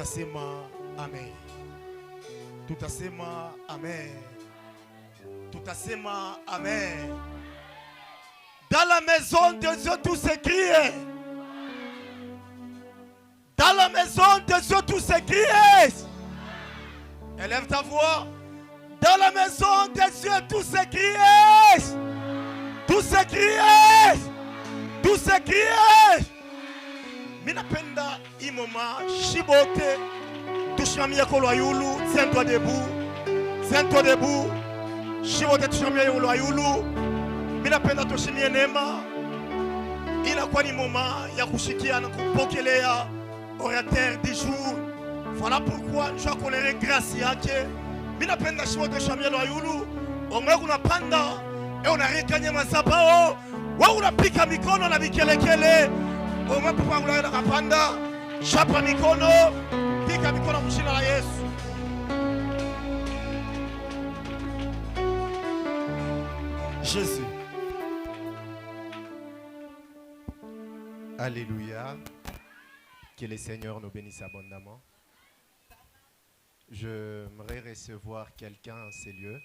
Tutasema amen. Tutasema amen. Tutasema amen. Dans la maison de Dieu, tout s'écrit. Dans la maison de Dieu, tout s'écrit. Élève ta voix. Dans la maison de Dieu, tout s'écrit. Tout s'écrit. Tout s'écrit. Minapenda imoma shibote. Tushimamia kolo yulu. Tiens-toi debout. Tiens-toi debout. Shibote tushimamia kolo yulu. Minapenda tushimie neema. Inakuwa ni moma ya kushikia na kupokelea orateur du jour. Voilà pourquoi je connais grâce yake. Minapenda shibote tushimamia kolo yulu. Omwe kunapanda. E unarekanya masabao. Wa unapika mikono na vikelekele. Omwe kupangula ila kapanda. Chapa mikono. Pika mikono mshina la Yesu. Jésus. Alléluia. Que le Seigneur nous bénisse abondamment. J'aimerais recevoir quelqu'un en ces lieux.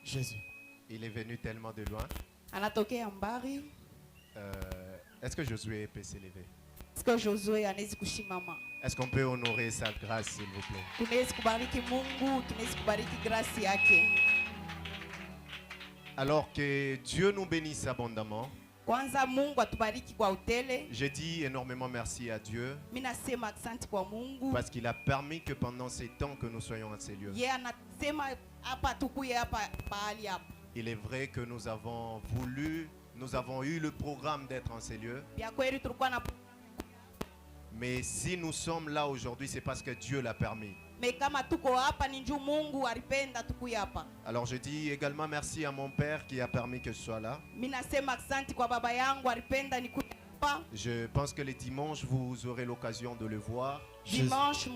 Jésus. Il est venu tellement de loin. Anatokea mbali. Est-ce que Josué peut s'élever? Est-ce que Josué anaweza kushimama? Est-ce qu'on peut honorer sa grâce, s'il vous plaît? Tunaweza kubariki Mungu, tunaweza kubariki grâce yake. Alors que Dieu nous bénisse abondamment. Kwanza Mungu atubariki kwa utele. Je dis énormément merci à Dieu. Mimi nasema asante kwa Mungu. Parce qu'il a permis que pendant ces temps que nous soyons en ces lieux. Yeye anasema hapa tukuye hapa pahali hapa. Il est vrai que nous avons eu le programme d'être en ces lieux. Bia kweli tulikuwa na Mais si nous sommes là aujourd'hui, c'est parce que Dieu l'a permis. Mais kama tuko hapa ni njoo Mungu alipenda tukuye hapa. Alors je dis également merci à mon père qui a permis que je sois là. Mimi nasema asante kwa baba yangu alipenda nikuye hapa. Je pense que les dimanches vous aurez l'occasion de le voir. Dimanche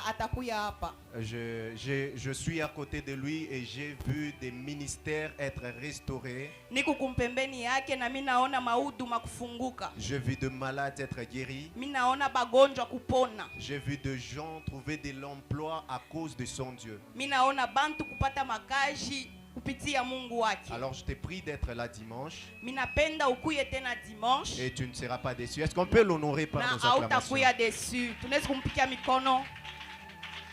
atakuya hapa. Je suis à côté de lui et j'ai vu des ministères être restaurés. Niko kumpembeni yake na mimi naona mahuduma kufunguka. J'ai vu de malades être guéris. Mimi naona bagonjwa kupona. J'ai vu de gens trouver de l'emploi à cause de son Dieu. Mimi naona bantu kupata makazi kupitia Mungu wake. Alors je te prie d'être là dimanche. Mimi napenda ukuye tena dimanche. Et tu ne seras pas déçu. Est-ce qu'on peut l'honorer par nos acclamations? Na hautakuya déçu. Tunaweza kumpikia mikono.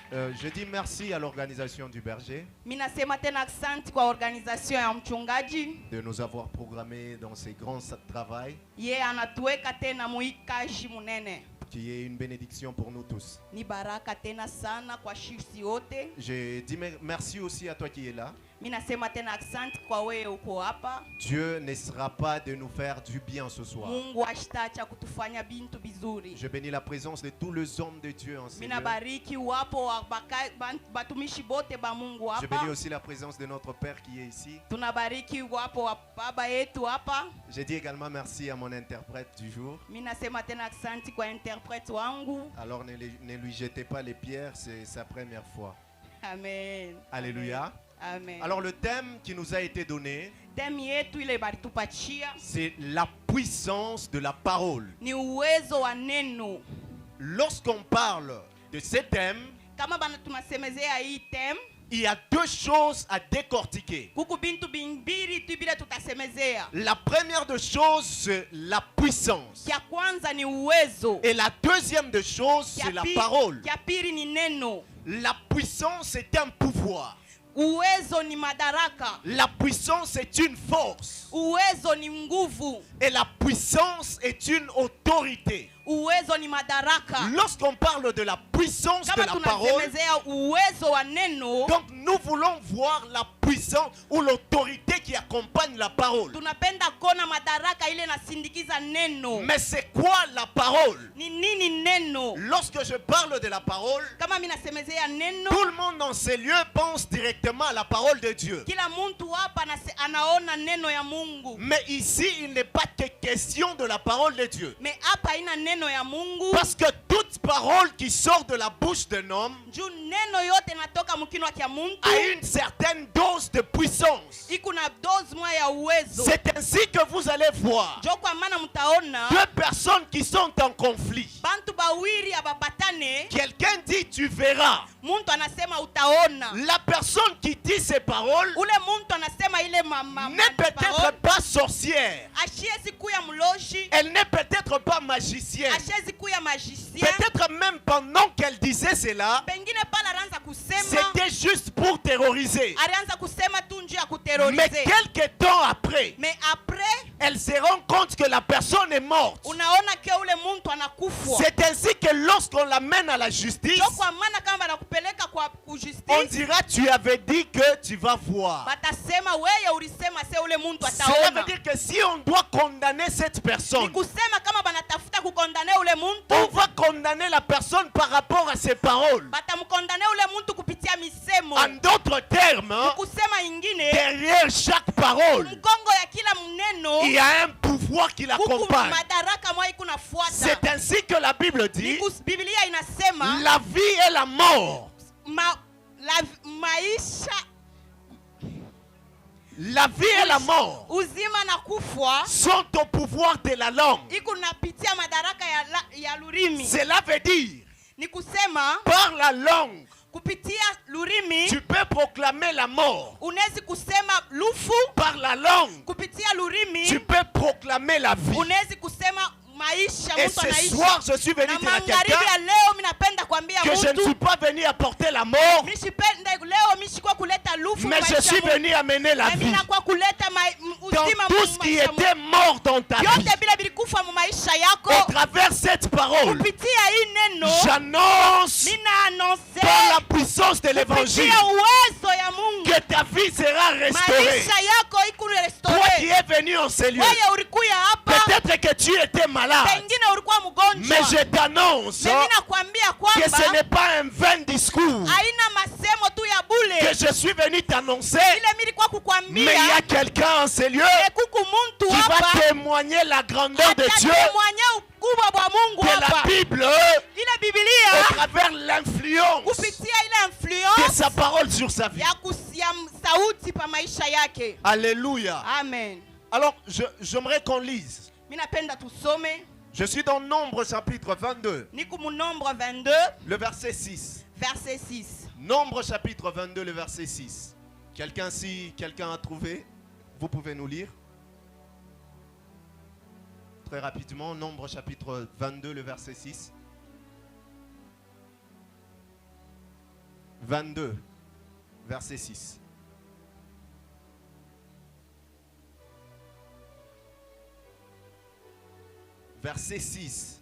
Je dis merci à l'organisation du berger Mimi nasema tena asante kwa organisation ya mchungaji de nous avoir programmés dans ces grands travaux. Yeye anatuweka tena muikaji munene. Qui est une bénédiction pour nous tous. Ni baraka tena sana kwa sisi wote. Je dis merci aussi à toi qui es là. Mimi nasema tena asante kwa wewe uko hapa. Dieu ne sera pas de nous faire du bien ce soir. Mungu ashitaacha kutufanya bintu bizuri. Je bénis la présence de tous les hommes de Dieu en ce lieu. Mimi nabariki wapo batumishi bote ba Mungu hapa. Je bénis aussi la présence de notre Père qui est ici. Tunabariki wapo baba yetu hapa. Je dis également merci à mon interprète du jour. Mimi nasema tena asante kwa interprète wangu. Alors ne lui jetez pas les pierres, c'est sa première fois. Amen. Alléluia. Amen. Alors le thème qui nous a été donné, c'est la puissance de la parole. Ni uwezo wa neno. Lorsqu'on parle de ce thème, kama bana tunasemezea hii thème, il y a deux choses à décortiquer. Kuku bintu bimbiri tubile tutasemezea. La première des choses, c'est la puissance. Kia kwanza ni uwezo. Et la deuxième des choses, c'est la parole. Kia pili ni neno. La puissance est un pouvoir. Uwezo ni madaraka. La puissance est une force. Uwezo ni nguvu. Et la puissance est une autorité. Uwezo ni madaraka. Lorsqu'on parle de la puissance de la parole, uwezo wa neno, donc nous voulons voir la puissance ou l'autorité qui accompagne la parole. Tunapenda kona madaraka ile nasindikiza neno. Mais c'est quoi la parole? Ni nini neno? Lorsque je parle de la parole, kama mimi nasemezea neno, tout le monde dans ces lieux pense directement à la parole de Dieu. Kila mtu hapa anaona neno ya Mungu. Mais ici, il n'est pas que question de la parole de Dieu. Mais hapa ina neno ya Mungu. Parce que toute parole qui sort de la bouche d'un homme neno yote natoka mkinwa kia muntu a une certaine dose dose de puissance. iko na dose moja ya uwezo. C'est ainsi que vous allez voir Njo kwa maana mtaona deux personnes qui sont en conflit. bantu bawili ababatane, Quelqu'un dit tu verras. muntu anasema utaona. La personne qui dit ces paroles Ule muntu anasema ile n'est peut-être pas sorcière. ashiezi kuya mloshi, Elle n'est peut-être pas magicienne. ashiezi kuya magicien. Peut-être même pendant qu'elle disait cela, Pengine pala alianza kusema, c'était juste pour terroriser. alianza kusema tu njia ya Mais kuterorize. quelque temps après, Mais après elle se rend compte que la personne est morte. unaona ke ule muntu anakufwa. C'est ainsi que lorsqu'on l'amène à la justice, Njo kwa maana kama banakupeleka kwa on justice, dira tu avais dit que tu vas voir. batasema weye ulisema se ule muntu Cela veut ataona. dire que si on doit condamner cette personne, Ni kusema kama banatafuta kukondane ule on muntu, va condamner la personne par rapport à ses paroles. batamkondane ule muntu kupitia misemo. En d'autres termes, Ni kusema ingine, derrière chaque parole, mkongo ya kila mneno il y a un pouvoir qui kuku l'accompagne. madaraka mwa iko nafuata. C'est ainsi que la Bible dit, Biblia inasema la vie et la mort. maisha, La vie et la mort uzima na kufwa sont au pouvoir de la langue. iko napitia madaraka ya lurimi. Cela veut dire, Ni kusema par la langue, kupitia lurimi tu peux proclamer la mort. unawezi kusema lufu, Par la langue, kupitia lurimi tu peux proclamer la vie. unawezi kusema maisha Et mtu ce anaishi. soir, je suis venu Na dire à magharibi quelqu'un ya leo mimi napenda kuambia que je ne suis mtu pas venu apporter la mort, mishipenda leo mishikwa kuleta lufu mais je maisha suis mtu. venu amener la Mimi vie. nakuwa kuleta Dans uzima tout ce qui maisha était mort dans ta vie, yote bila bilikufa mu maisha yako au travers cette parole, kupitia hii neno j'annonce mina anonse par la puissance de l'évangile kupitia uwezo ya Mungu que ta vie sera restaurée. maisha yako iko Toi qui restore. es venu en ces lieux, Wewe ulikuya hapa, peut-être que tu étais malade, pengine ulikuwa mgonjwa, mais je t'annonce mimi nakwambia que ce kwamba n'est pas un vain discours haina masemo tu ya bule que je suis venu t'annoncer, ile mimi nilikuwa mais il y a kukwambia. quelqu'un en ces lieux Kuku muntu qui va hapa témoigner la grandeur de Dieu, atatemwanya ukubwa bwa Mungu que la hapa. Bible, Ile au Biblia travers l'influence kupitia ile de influence sa parole sur sa vie. ya sauti pa maisha yake. Alléluia. Amen. Alors, j'aimerais qu'on lise. Mimi napenda tusome, Je suis dans Nombre chapitre 22, niko mu Nombre 22 le verset 6. verset 6. Nombre chapitre 22, le verset 6. Quelqu'un a trouvé, vous pouvez nous lire. Très rapidement, Nombre chapitre 22, le verset 6. 22, verset 6. Verset 6.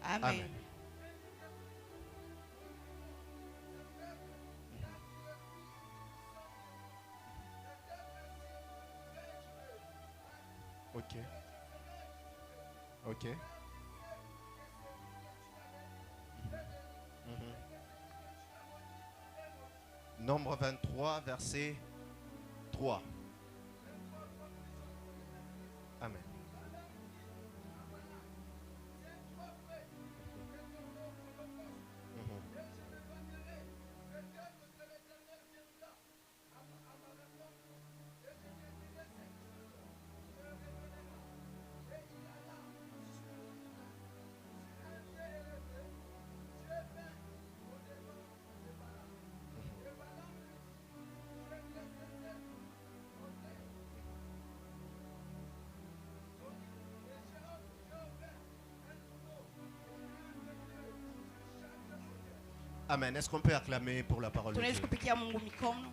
Amen. Amen. Ok. Ok. Nombre 23, verset 3. Amen. Amen. Est-ce qu'on peut acclamer pour la parole de Tunaweza Dieu? kupikia Mungu mikono.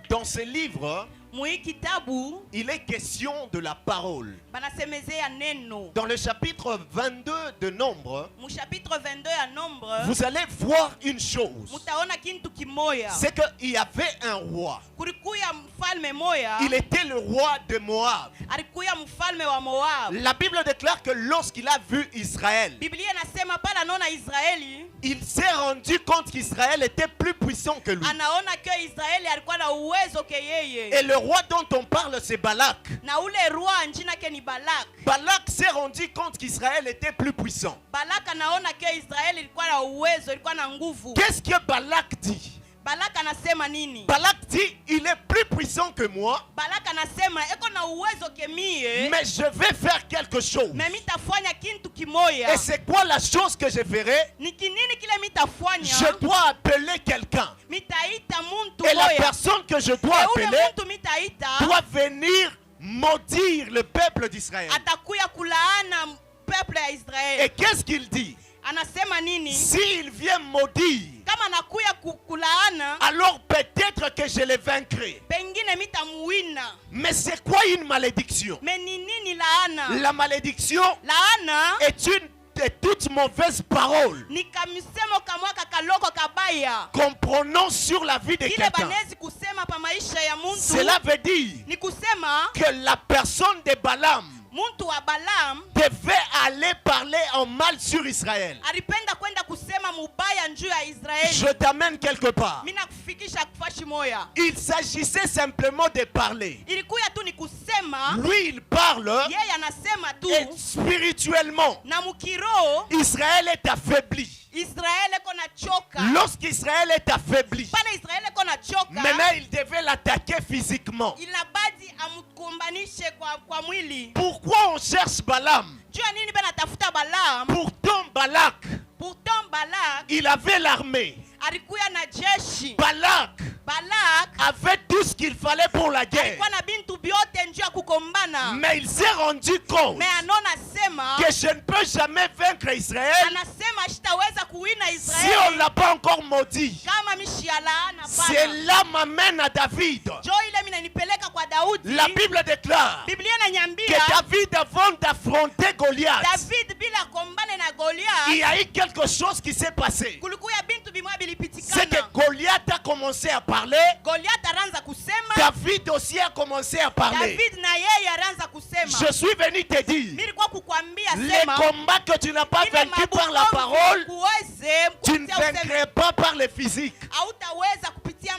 Dans ce livre, Mui kitabu il est question de la parole. banasemezea neno. Dans le chapitre 22 de Nombre, Mu chapitre 22 ya Nombre vous allez voir une chose. mutaona kintu kimoya. C'est qu'il y avait un roi. Kulikuya mfalme moya, Il était le roi de Moab. alikuya mfalme wa Moab. La Bible déclare que lorsqu'il a vu Israël, Biblia inasema pala naona Israeli il s'est rendu compte qu'Israël était plus puissant que lui. anaona ke Israeli alikuwa na uwezo ke yeye. Et le roi dont on parle, c'est Balak. Na ule roi njina ke ni Balak. Balak s'est rendu compte qu'Israël était plus puissant. Balak anaona ke Israeli ilikuwa na uwezo, ilikuwa na nguvu. Qu'est-ce que Balak dit? Balak anasema nini? Balak dit, il est plus puissant que moi, Balak anasema eko na uwezo ke mie, mais je vais faire quelque chose. me mitafanya kintu kimoya. Et c'est quoi la chose que je ferai? Ni kinini kile mitafanya? Je dois appeler quelqu'un. Mitaita muntu Et la moya. personne que je dois E ule appeler muntu mitaita doit venir maudire le peuple d'Israël. atakuya kulaana peuple ya Et Israeli. qu'est-ce qu'il dit? Anasema nini? S'il vient maudire, Kama anakuya kulaana, alors peut-être que je le vaincrai. pengine mitamuwina. Mais c'est quoi une malédiction? Me ni nini laana? La malédiction Laana est une de toutes mauvaises paroles ni kamisemo kamwa kakaloko kabaya. qu'on prononce sur la vie de Kile quelqu'un. banezi kusema pa maisha ya muntu. Cela veut dire Ni kusema que la personne de Balaam muntu wa Balaam devait aller parler en mal sur Israël. alipenda kwenda kusema mubaya njuu ya Israeli. Je t'amène quelque part. Mina kufikisha kufashi moya. Il s'agissait simplement de parler. Ilikuya tu ni kusema, Lui, il parle yeye anasema tu et spirituellement, na mukiro Israël est affaibli. Israeli eko na choka. Lorsqu'Israël est affaibli, Pale Israeli eko na choka. maintenant il devait l'attaquer physiquement. Inabadi amkombanishe kwa mwili. Pourquoi on cherche Balaam? Juu ya nini bana tafuta Balaam? Pourtant Balak, Pourtant Balak il avait l'armée. alikuya na jeshi. Balak Balak avait tout ce qu'il fallait pour la guerre. alikuwa na bintu byote njuu ya kukombana. Mais il s'est rendu compte Me anona sema, que je ne peux jamais vaincre Israël anasema sitaweza kuwina si on Israeli ne l'a pas encore maudit. kama mishialaana Cela m'amène à David. Jo ile mina nipeleka kwa Daudi. La Bible déclare Biblia que inanyambia David, avant d'affronter Goliath, David bila kombane na il Goliath y a eu quelque chose qui s'est passé. kulikuya bintu bimwa C'est que bilipitikana. Goliath a commencé à parler. Goliath aranza kusema, David aussi a commencé à parler. David na yeye aranza kusema. Je suis venu te dire, Nilikuwa kukwambia les sema combats que tu n'as pas ile vaincus par la mabukombe parole, kuweze tu ne kupitia useme, vaincrais pas par le physique. hautaweza kupitia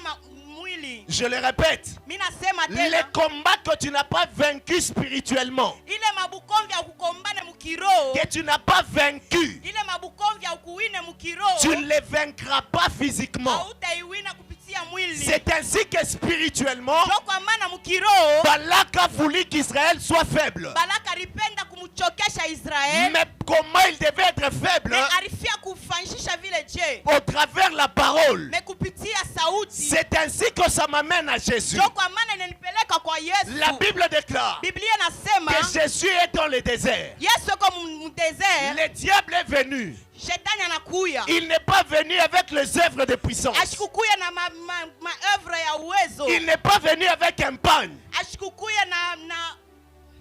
mwili. Je le répète, Mimi nasema les tena combats que tu n'as pas vaincus spirituellement, ile mabukombe ya kukombane mukiro, que tu n'as pas vaincu, ile mabukombe ya kuwine mukiro, tu ne les vaincras pas physiquement. hautaiwina kupitia mwili. C'est ainsi que spirituellement, Jo kwa maana mukiro Balak a voulu qu'Israël soit faible. Balaka alipenda kumchokesha Israeli. Mais comment il devait être faible? Me alifia kufanishisha vile je. Au travers la parole. Me kupitia sauti. C'est ainsi que ça m'amène à Jésus. Jo kwa maana inanipeleka kwa Yesu. La Bible déclare Biblia nasema que Jésus est dans le désert. Yesu yuko mu desert, Le diable est venu. shetani anakuya. Il n'est pas venu avec les œuvres de puissance. Ashikukuya na maevre ya uwezo. Il n'est pas venu avec un pagne. Ashikukuya na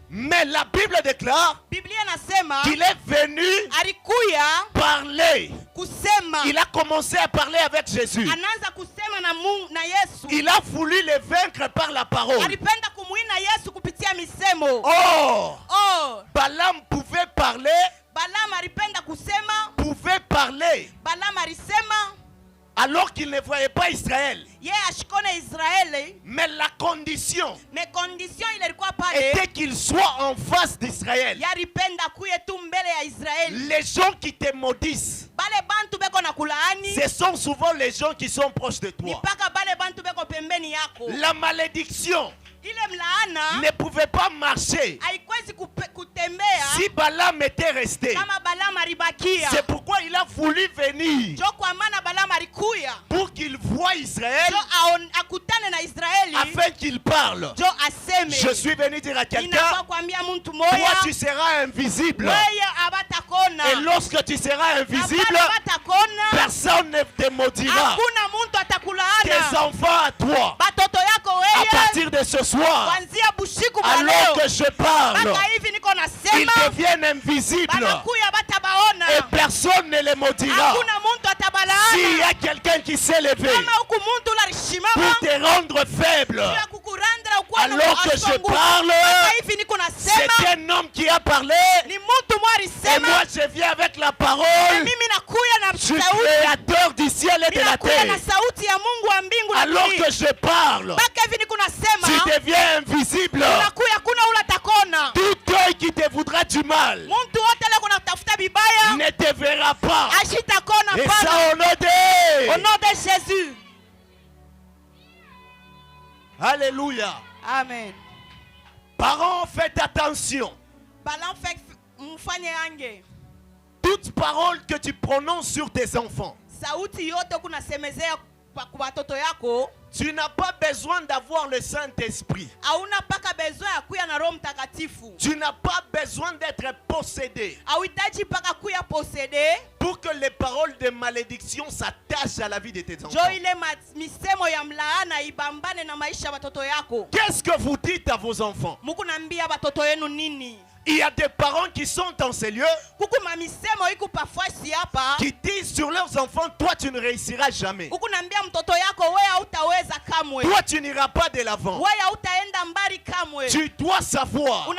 Mais la Bible déclare Biblia nasema qu'il est venu alikuya parler. kusema. Il a commencé à parler avec Jésus. Anaanza kusema na Mungu na Yesu. Il a voulu le vaincre par la parole. Alipenda kumuina Yesu kupitia misemo. Or, Oh, Balaam pouvait parler, Balaam alipenda kusema, pouvait parler, Balaam alisema alors qu'il ne voyait pas Israël. yeye ashikone Israeli. Mais la condition Me condition ile ilikuwa pale, était qu'il soit en face d'Israël. yalipenda kuye tu mbele ya Israeli. Les gens qui te maudissent, Bale bantu beko na kulaani ce sont souvent les gens qui sont proches de ni toi. paka bale bantu beko pembeni yako. La malédiction Ile mlaana ne pouvait pas marcher haikwezi kutembea si Balaam était resté. kama Balaam alibakia. C'est pourquoi il a voulu venir Jo kwa maana Balaam alikuya pour qu'il voie Israël jo akutane na Israeli, afin qu'il parle. jo aseme. Je suis venu dire à Ninafaa quelqu'un, kuambia mtu toi moya, tu seras invisible. weye abatakona. Et lorsque tu seras invisible, Abale abatakona, personne ne te maudira. hakuna muntu Tes atakulaana. enfants à toi, Batoto yako à weye partir de ce soir, kuanzia bushiku bwa alors leo que je parle, mpaka hivi niko ils nasema deviennent invisibles banakuya batabaona. et personne ne les maudira. Hakuna muntu S'il y atabalaana. a quelqu'un qui s'est levé Kama huku muntu ulalisimama pour te rendre faible, juu ya kukurandra ukuwa na alors que je asongu. parle, Mpaka hivi niko c'est nasema un homme qui a parlé ni muntu mwa Et moi, alisema je viens avec la parole mimi nakuya na du sauti, Créateur du ciel et de la ninakuya na terre. sauti ya Mungu wa mbingu na Alors dunia. que je parle, Mpaka hivi niko nasema tu deviens invisible. unakuya kuna ula takona. Tout œil qui te voudra du mal Muntu wote leo kuna tafuta bibaya ne te verra pas. ashitakona Et ça pana. au nom de... Au nom de Jésus. Alléluia. Amen. Parents, faites attention. Balan fait mfanye ange. Toute parole que tu prononces sur tes enfants, Sauti yote kuna semezea kwa watoto yako, tu n'as pas besoin d'avoir le Saint-Esprit. hauna paka besoin ya kuya na Roho Mtakatifu. Tu n'as pas besoin d'être possédé Hauhitaji paka kuya posede. pour que les paroles de malédiction s'attachent à la vie de tes enfants. Jo ile misemo ya mlaana ibambane na maisha ya watoto yako. Qu'est-ce que vous dites à vos enfants? Muku naambia watoto yenu nini? Il y a des parents qui sont en ces lieux Kuku mamisemo iku pafasi hapa. qui disent sur leurs enfants, toi tu ne réussiras jamais. Kuku naambia mtoto yako wewe hautaweza kamwe. Toi tu n'iras pas de l'avant. Wewe hautaenda mbali kamwe. Tu dois savoir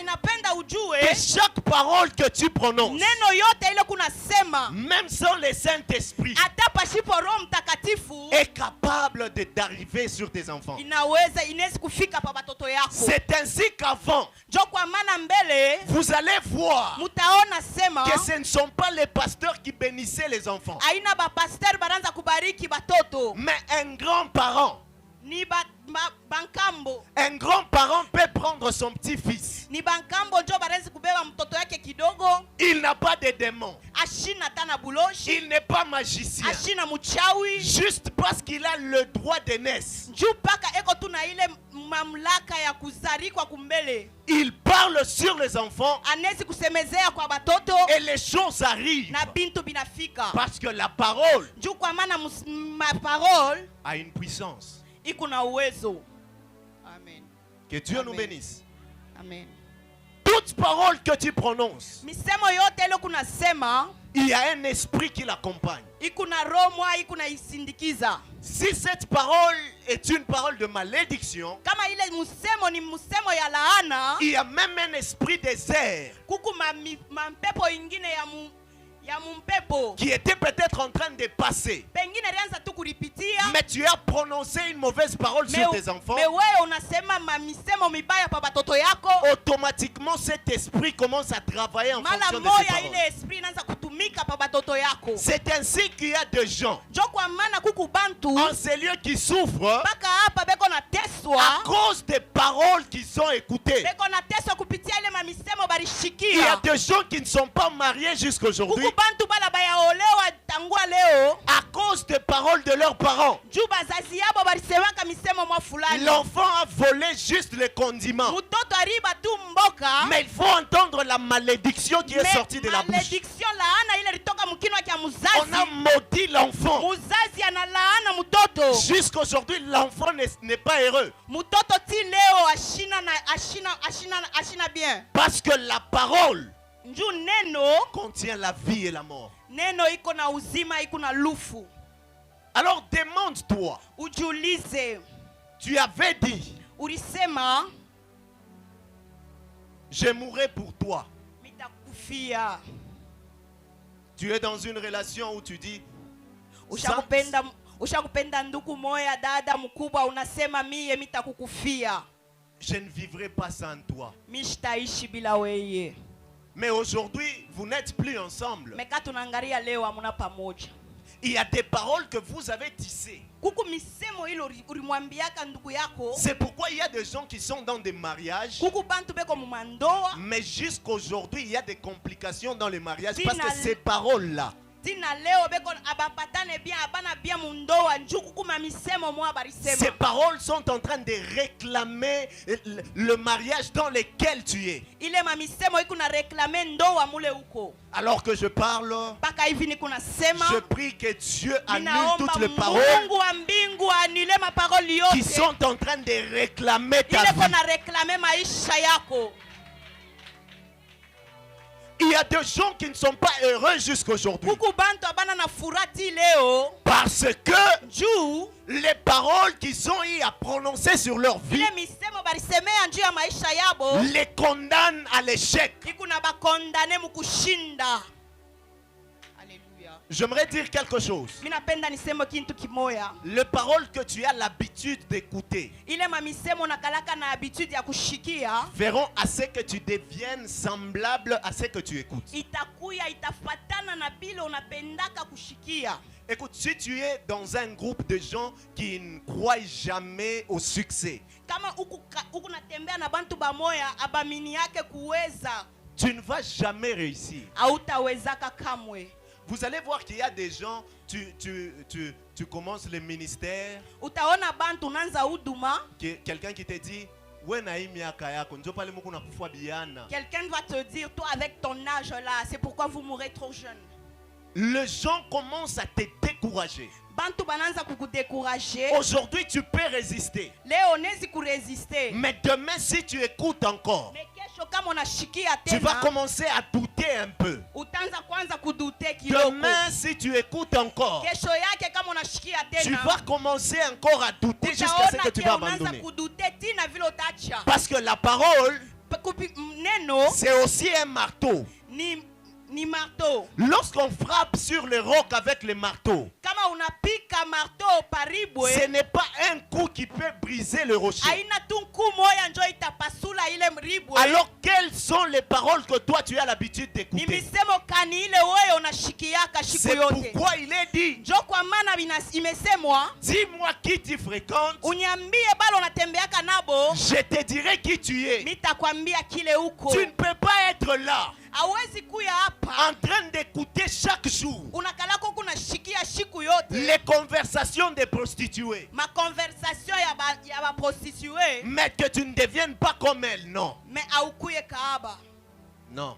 Inapenda ujue que chaque parole que tu prononces, neno yote ile kuna sema même sans le Saint-Esprit, hata pasipo Roho Mtakatifu est capable d'arriver sur tes enfants. inaweza kufika pa watoto yako. C'est ainsi qu'avant, Jo kwa maana mbele vous allez voir mutaona sema que ce ne sont pas les pasteurs qui bénissaient les enfants, aina ba pastor baranza kubariki batoto mais un grand-parent. ni bankambo. Un grand-parent peut prendre son petit-fils. Ni bankambo njo baranza kubeba mtoto yake kidogo. Il n'a pas de démon. Ashina tana buloshi. Il n'est pas magicien. Ashina muchawi. Juste parce qu'il a le droit d'aînesse. Juu paka eko tuna ile mamlaka ya kuzarikwa kumbele. Il parle sur les enfants Anezi kusemezea kwa batoto et les choses arrivent. na bintu binafika. Parce que la parole Juu kwa maana ma parole a une puissance. iko na uwezo. Amen. Que Dieu nous Amen. bénisse. Amen. Toute parole que tu prononces, Misemo yote ile kuna sema il y a un esprit qui l'accompagne. iko na roho mwa iko na isindikiza. Si cette parole est une parole de malédiction, Kama ile musemo ni musemo ya laana, il y a même un esprit désert kuku mampepo ingine ya mumpepo. qui était peut-être en train de passer. Pengine rianza tu kuripitia. Mais tu as prononcé une mauvaise parole sur tes enfants. Me wewe unasema misemo mibaya pa batoto yako. Automatiquement, cet esprit commence à travailler en Mala fonction de ces moya paroles. ile esprit inaanza kutumika pa batoto yako. C'est ainsi qu'il y a des gens Jo kwa maana kuku bantu en ces lieux qui souffrent mpaka hapa beko na à teswa. cause des paroles qu'ils ont écoutées. Beko na teswa kupitia ile misemo Il y a barishikia. des gens qui ne sont pas mariés jusqu'à aujourd'hui Kuku bantu bala bayaolewa tangua leo. à cause des paroles de leurs parents. Juu bazazi yabo balisemaka misemo mwa fulani. L'enfant a volé juste les condiments. Mutoto ariba tu mboka. Mais il faut entendre la malédiction qui est sortie de la bouche. Malédiction laana ile litoka mkinwa kya On a muzazi. maudit l'enfant. Muzazi analaana mutoto. Jusqu'aujourd'hui, l'enfant n'est pas heureux. Mutoto ti leo ashina bien. Parce que la parole Njuu neno contient la vie et la mort. neno iko na uzima iko na lufu. Alors demande-toi, Ujiulize, tu avais dit, ulisema je mourrai pour toi. mitakufia. Tu es dans une relation où tu dis, Ushakupenda ndugu moya dada mkubwa unasema mie mitakukufia. je ne vivrai pas sans toi. Mishtaishi bila weye. Mais aujourd'hui, vous n'êtes plus ensemble. Meka tunaangalia leo amuna pamoja. Il y a des paroles que vous avez tissées. Kuku misemo hilo ulimwambiaka ndugu yako. C'est pourquoi il y a des gens qui sont dans des mariages. Kuku bantu beko mumandoa. Mais jusqu'aujourd'hui, il y a des complications dans les mariages parce que ces paroles-là, Tina leo beko abapatane bien abana bien mundoa njuku kuma misemo mwa barisema. ces paroles sont en train de réclamer le mariage dans lequel tu es. Ile mamisemo iko na reklame ndoa mule uko. Alors que je parle, Baka hivi niko nasema. je prie que Dieu annule Ninaomba toutes les paroles Mungu wa mbingu anile maparoli yote. qui sont en train de réclamer ta Ile vie. kona reklame maisha yako. Il y a des gens qui ne sont pas heureux jusqu'aujourd'hui. Kuku bantu abana na furati leo. Parce que Juu les paroles qu'ils ont eu à prononcer sur leur vie ile misemo balisemea njuu ya maisha yabo les condamnent à l'échec. ikuna bakondane mukushinda. Haleluya. J'aimerais dire quelque chose. Mimi napenda niseme kintu kimoya. Les paroles que tu as l'habitude d'écouter Ile mamisemo nakalaka na habitude ya kushikia feront à ce que tu deviennes semblable à ce que tu écoutes. itakuya itafatana na bile unapendaka kushikia. Écoute, si tu es dans un groupe de gens qui ne croient jamais au succès, Kama huku natembea na bantu bamoya abamini yake kuweza, tu ne vas jamais réussir. hautawezaka kamwe. Vous allez voir qu'il y a des gens, tu commences le ministère, Utaona bantu unaanza huduma, quelqu'un qui te dit, "We na hii miaka yako, njo pale Mungu nakufa biana." quelqu'un va te dire, toi avec ton âge là, c'est pourquoi vous mourrez trop jeune. Les gens commencent à te décourager. Bantu bananza kukudécourager. Aujourd'hui, tu peux résister. Leo nezi kuresiste. Mais demain, si tu écoutes encore, Mais kesho kama unashikia tu vas tena, commencer à douter un peu. utaanza kwanza kudute kidogo. Demain, si tu écoutes encore, Kesho yake kama unashikia tu tena, vas commencer encore à douter jusqu'à ce que tu vas unaanza abandonner. kudute tina vile utacha. Parce que la parole, Neno c'est aussi un marteau. ni marteau. Lorsqu'on frappe sur le roc avec le marteau, Kama unapika marteau paribwe, ce n'est pas un coup qui peut briser le rocher. haina tu nku moya njo itapasula ile mribwe. Alors, quelles sont les paroles que toi tu as l'habitude Ni d'écouter? misemo kani ile wewe unashikiaka siku C'est yote. pourquoi il est dit, Njo kwa maana imesemwa, dis-moi qui tu fréquentes, uniambie bado unatembeaka nabo, je te dirai qui tu es. mitakwambia kile uko. Tu ne peux pas être là Hawezi kuya hapa en train d'écouter chaque jour unakalako kunashikia siku yote les conversations des prostituées, ma conversation ya ba prostituée, mais que tu ne deviennes pas comme elles. Non, mais aukuye kaaba. non.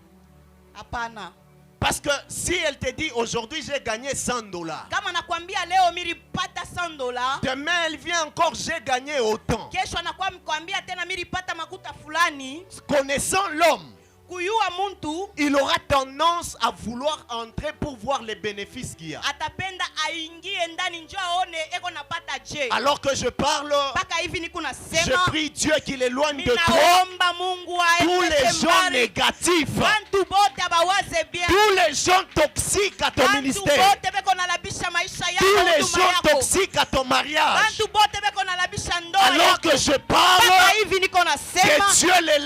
Hapana. Parce que si elle te dit aujourd'hui j'ai gagné $100, Kama nakwambia leo milipata $100, demain elle vient encore j'ai gagné autant. kesho anakwambia tena milipata makuta fulani. Connaissant l'homme, Kuyua muntu il aura tendance à vouloir entrer pour voir les bénéfices qu'il y a. atapenda aingie ndani njo aone eko napata je. Alors que je parle, Paka hivi niko je nasema, prie Dieu qu'il éloigne de toi ninaomba Mungu tous les aende gens mbali. négatifs, Bantu bote abawaze bien. tous les gens toxiques à ton Bantu ministère, bote beko nalabisha maisha yako, tous les huduma gens yako. toxiques à ton mariage. Bantu bote beko nalabisha ndoa Alors yako. que je Paka parle, hivi niko nasema, que Dieu les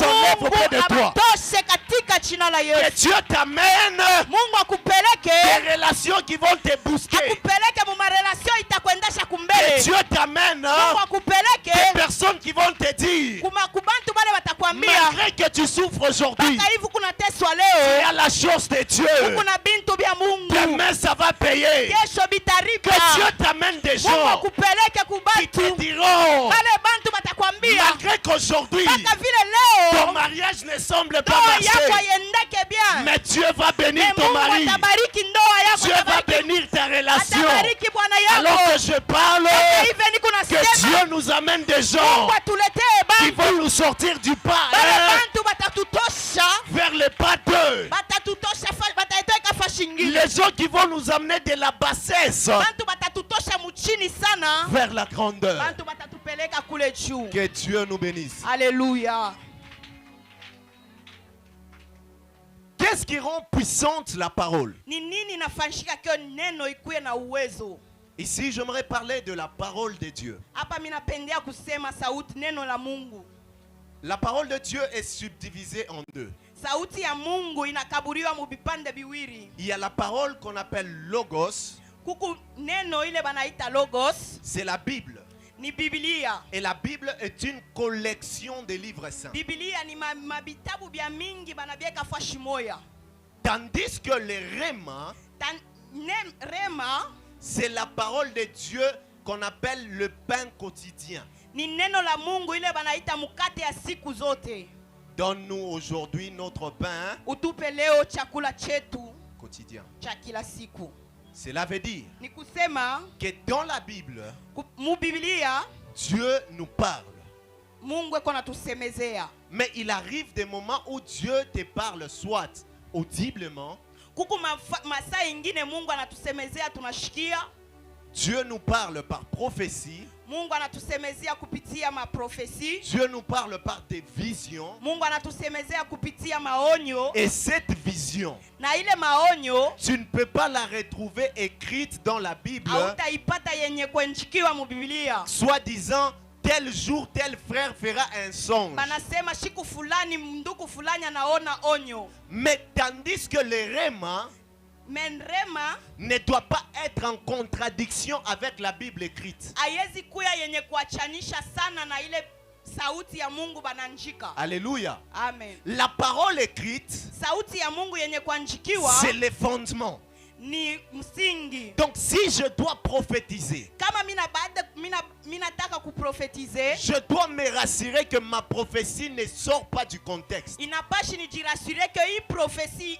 enlève auprès de toi. abatoshe katika jina la Que Yesu. Dieu t'amène Mungu akupeleke, des relations qui vont te booster. akupeleke mu marelation itakwendesha Que kumbele. Dieu t'amène Mungu akupeleke des personnes qui vont te dire, kubantu bale batakwambia, malgré que tu souffres aujourd'hui, paka hivi kuna teswa tu leo, as la chance de Dieu. kuna bintu bya Mungu, Demain ça va payer. kesho Que bitaripa. Dieu t'amène des Mungu gens akupeleke qui kubantu te diront, bale bantu batakwambia, malgré qu'aujourd'hui paka vile ton leo mariage ne semble pas ndoa yako marcher, yendeke bien, mais Dieu va bénir mais ton Mungu mari. atabariki ndoa yako, Dieu va bénir ta relation. atabariki bwana Alors yako. que je parle, Paka hivi niko que nasema, Dieu nous amène des gens Mungu atuletee qui bantu vont nous sortir du pas bale 1 bantu batatutosha, vers le pas 2. batatutosha bataitoeka fashi ingine, Les gens qui vont nous amener de la bassesse bantu batatutosha muchini sana, vers la grandeur. bantu batatupeleka kule juu. Que Dieu nous bénisse. Haleluya. Qu'est-ce qui rend puissante la parole? Ni nini nafanyika kio neno ikuwe na uwezo? Ici, j'aimerais parler de la parole de Dieu. Hapa mimi napendea kusema sauti neno la Mungu. La parole de Dieu est subdivisée en deux. Sauti ya Mungu inakaburiwa mu vipande viwili. Il y a la parole qu'on appelle logos, Kuku neno ile banaita logos, c'est la Bible. ni Biblia. Et la Bible est une collection de livres saints. Biblia ni mabitabu bya mingi banabieka fashi moya. Tandis que le Réma, Rema c'est la parole de Dieu qu'on appelle le pain quotidien. ni neno la Mungu ile banaita mukate ya siku zote. Donne-nous aujourd'hui notre pain Utupe leo chakula chetu quotidien. cha kila siku. Cela veut dire Ni kusema que dans la Bible, mu Biblia Dieu nous parle. Mungu eko natusemezea. Mais il arrive des moments où Dieu te parle soit audiblement. kuku masaa ingine Mungu anatusemezea tunashikia. Dieu nous parle par prophétie. Mungu anatusemezea kupitia maprofesi. Dieu nous parle par des visions. Mungu anatusemezea kupitia maonyo. Et cette vision, Na ile maonyo tu ne peux pas la retrouver écrite dans la Bible, hautaipata yenye kuenjikiwa mu Biblia. soi-disant tel jour tel frère fera un songe. Banasema siku fulani ndugu fulani anaona onyo. Mais tandis que le rema Menrema ne doit pas être en contradiction avec la Bible écrite. haiwezi kuya yenye kuachanisha sana na ile sauti ya Mungu bananjika. Alléluia. Amen. La parole écrite, Sauti ya Mungu yenye kuanjikiwa c'est le fondement. ni msingi. Donc si je dois prophétiser, Kama mina taka kuprofetize, je dois me rassurer que ma prophétie ne sort pas du contexte. inapashi nijirasure ke hii profesi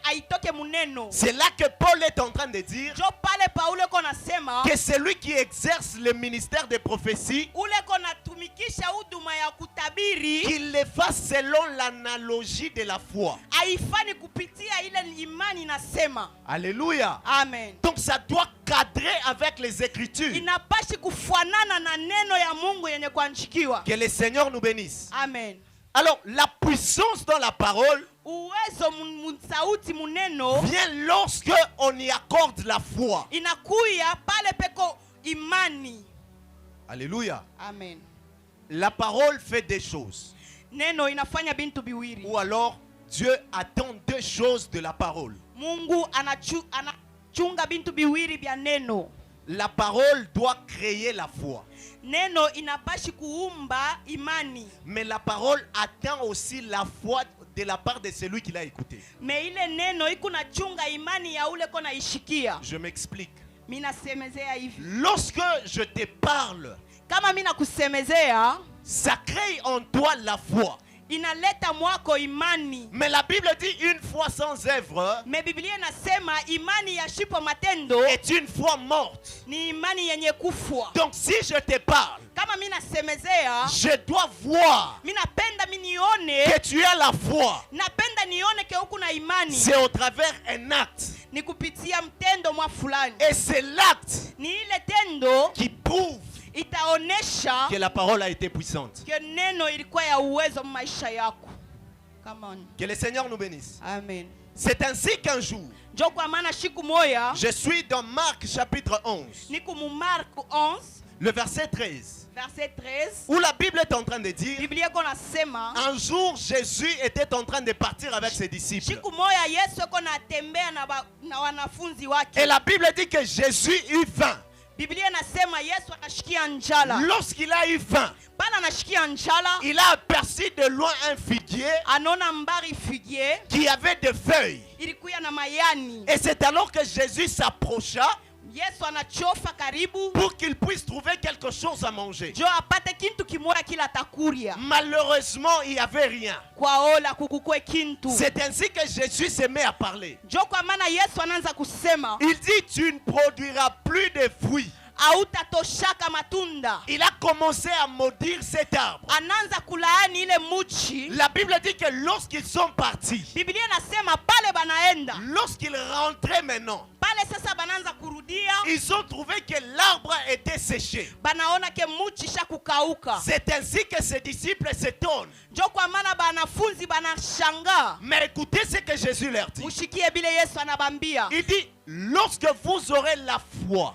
aitoke muneno. C'est là que Paul est en train de dire Jo pale Paulo kona sema que celui qui exerce le ministère de prophétie, ule kona tumikisha huduma ya kutabiri qu'il le fasse selon l'analogie de la foi. haifani kupitia ile imani nasema. Alléluia. Amen. Donc ça doit cadrer avec les Écritures. Inapashi kufuanana na neno ya Mungu yenye kuanjikiwa. Que le Seigneur nous bénisse. Amen. Alors la puissance dans la parole Uwezo sauti muneno vient lorsque on y accorde la foi. inakuya pale peko imani. Alléluia. Amen. La parole fait des choses. Neno inafanya bintu biwiri. Ou alors Dieu attend deux choses de la parole. Mungu anachunga bintu biwiri bya neno. La parole doit créer la foi. Neno inapashi kuumba imani. Mais la parole attend aussi la foi de la part de celui qui l'a écouté. Me ile neno iko nachunga imani ya ule kona ishikia. Je m'explique. Mina semezea hivi. Lorsque je te parle, Kama mina kusemezea, ça crée en toi la foi. inaleta mwako imani. Mais la Bible dit une foi sans œuvre Me Biblia inasema imani ya shipo matendo est une foi morte. ni imani yenye kufwa. Donc si je te parle, Kama mina semezea, je dois voir minapenda minione, que tu as la foi. napenda nione ke huku na imani. C'est au travers un acte. Ni kupitia mtendo mwa fulani. Et c'est l'acte Ni ile tendo qui prouve itaonesha que la parole a été puissante. ke neno ilikuwa ya uwezo maisha yako. Come on. Que le Seigneur nous bénisse. Amen. C'est ainsi qu'un jour, Jo kwa maana siku moya je suis dans Marc chapitre 11, niko mu Marko 11 le verset 13, verset 13. où la Bible est en train de dire, Biblia iko nasema un jour Jésus était en train de partir avec ses disciples. siku moya Yesu iko natembea na wanafunzi wake. Et la Bible dit que Jésus eut faim. Biblia inasema Yesu akashikia njala. Lorsqu'il a eu faim, Pala anashikia njala, il a aperçu de loin un figuier anaona mbari figie qui avait des feuilles. ilikuya na mayani. Et c'est alors que Jésus s'approcha Yesu anachofa karibu pour qu'il puisse trouver quelque chose à manger. jo apate kintu kimoya kila takuria. Malheureusement, il n'y avait rien. Kwaola kukukwe kintu. C'est ainsi que Jésus se met à parler. Jo kwa maana Yesu anaanza kusema Il dit, tu ne produiras plus de fruits. hautatoshaka matunda. Il a commencé à maudire cet arbre. Anaanza kulaani ile muchi. La Bible dit que lorsqu'ils sont partis, Biblia inasema pale banaenda, lorsqu'ils rentraient maintenant, pale sasa banaanza kurudia, ils ont trouvé que l'arbre était séché. banaona ke muchi sha kukauka. C'est ainsi que ses disciples s'étonnent. Jo kwa maana banafunzi banashanga. Mais écoutez ce que Jésus leur dit. Mushikie bile Yesu anabambia. Il dit, lorsque vous aurez la foi,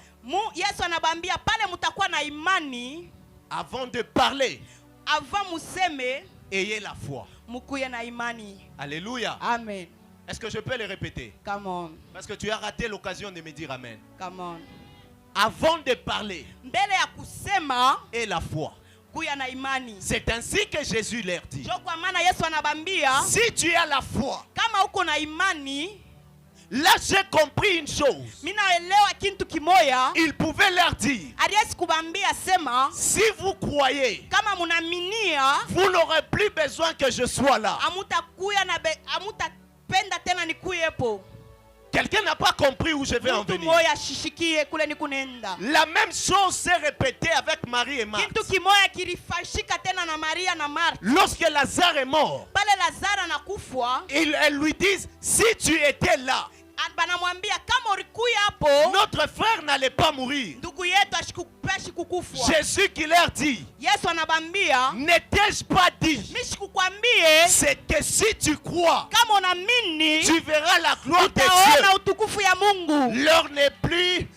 Yesu anabambia pale mutakuwa na imani, avant de parler, avant museme, ayez la foi. mukuye na imani. Alléluia. Amen. Est-ce que je peux le répéter? Come on. Parce que tu as raté l'occasion de me dire Amen. Come on. Avant de parler, Mbele ya kusema, aie la foi. kuya na imani. C'est ainsi que Jésus leur dit. Jo kwa maana Yesu anabambia, Si tu as la foi, kama uko na imani, là j'ai compris une chose. minaelewa kintu kimoya. Il pouvait leur dire, Aliesi kubambia sema, si vous croyez, kama munaminia, vous n'aurez plus besoin que je sois là. amutapenda tena nikuyepo. Quelqu'un n'a pas compris où je vais en Mtu venir. moya ashishikie kule ni kunenda. La même chose s'est répétée avec Marie et Marthe. Kitu kimoya kilifanyika tena na Maria na Martha. Lorsque Lazare est mort, Pale Lazaro anakufa, elles lui disent, si tu étais là, banamwambia kama ulikuya hapo, notre frère n'allait pas mourir. ndugu yetu ashikupeshi kukufa. Jésus qui leur dit, Yesu anabambia, n'ai-je pas dit, mimi sikukwambie c'est que si tu crois, kama unaamini tu verras la gloire de utaona Dieu. utukufu ya Mungu. L'heure n'est plus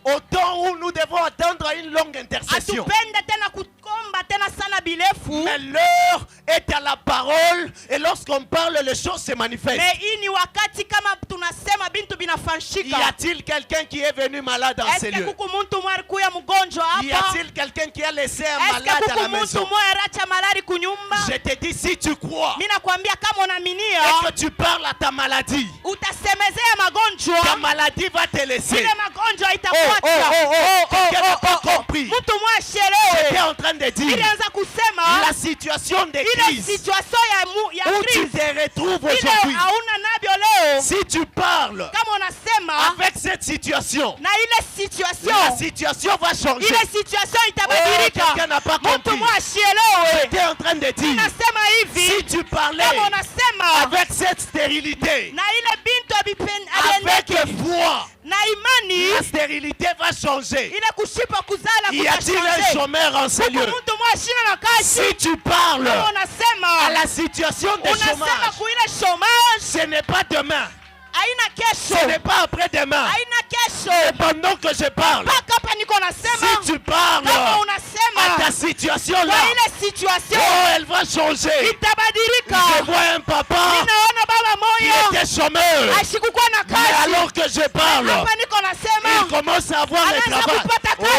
au temps où nous devons attendre une longue intercession. Atupende tena kukomba tena sana bilefu. Mais l'heure est à la parole et lorsqu'on parle, les choses se manifestent. Mais hii ni wakati kama tunasema bintu Y binafanyika. a-t-il quelqu'un qui est venu malade dans ces Eske lieux? kuku muntu mwa alikuya mgonjwa Y hapa? a-t-il quelqu'un qui a laissé un Eske malade à kuku la muntu maison? mwa aracha malari kunyumba? Je te dis, si tu crois Mimi nakwambia kama et unaaminia que tu parles à ta maladie, utasemezea ta magonjwa, maladie va te laisser. ile magonjwa Oh, itafuata. quelqu'un n'a pas compris. Mtu mwa J'étais ashelewe. en train de dire, Ilianza kusema la situation de ile crise situation ya où tu crise te retrouves ile aujourd'hui, hauna nabyo leo. si tu parles Kama unasema avec cette situation, na ile la situation, situation va changer. ile situation Oh, itabadilika. quelqu'un n'a pas Mtu compris. mwa ashelewe. J'étais en train de dire, Nasema hivi, si tu parlais kama unasema avec cette stérilité, na ile bintu avec abiendeke foi, na imani, la stérilité va changer. ile kushipa kuzala Y a-t-il un kutashange. chômeur en ces lieux? Mtu mwa ashina na kazi. Si tu parles Kama à unasema la situation de unasema chômage, kuile chômage ce n'est pas demain, haina ce kesho, n'est pas après-demain. haina kesho. Et pendant que je parle, Mpaka hapa niko nasema si tu parles kama à unasema ta situation là, kwa ile situation oh, elle va changer. itabadilika. Je vois un papa Ninaona baba qui moyo était chômeur, ashikukuwa na mais kazi, alors que je parle, hapa niko il nasema commence à avoir le anaanza travail. kupata kazi.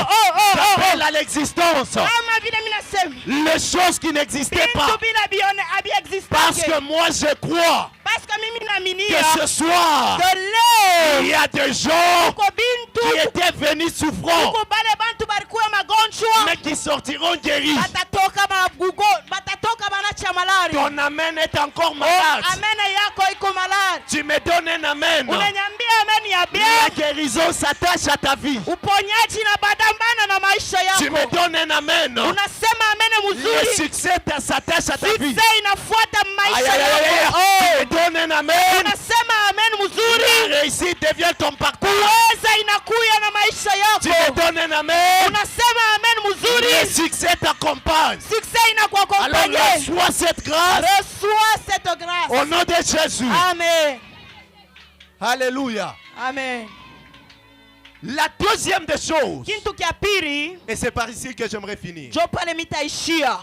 Oh, j'appelle à l'existence Kama vile mimi nasema les choses qui n'existaient bintu pas. bila bione abi Parce existake, que moi je crois parce que mimi naaminia que ce soir, de leo il y a des gens kuko bintu qui étaient venus souffrants, kuko bale bantu balikuwa magonjwa mais qui sortiront guéris. batatoka batatoka banacha malari. Ton amen est encore malade. Amen yako iko malari. Tu me donnes un amen. Unanyambia amen ya La bien. guérison s'attache à ta vie. Uponyaji na badambana na maisha Tu me yako. donnes un amen. Unasema amen Le mzuri. succès s'attache à ta vie. Success inafuata Aïe, maisha aïe, aïe, aïe. yako. Tu me donnes un amen. Unasema amen La mzuri. réussite devient ton parcours. Uweza inakuya na maisha Tu me yako. donnes un amen. Unasema amen Le mzuri. succès t'accompagne. Success Alors inakuakompanye. reçois cette grâce Reçois cette grâce. au nom de Jésus. Amen. Alléluia. Amen. La deuxième des choses, Kintu kia pili, et c'est par ici que j'aimerais finir, jo pale mitaishia.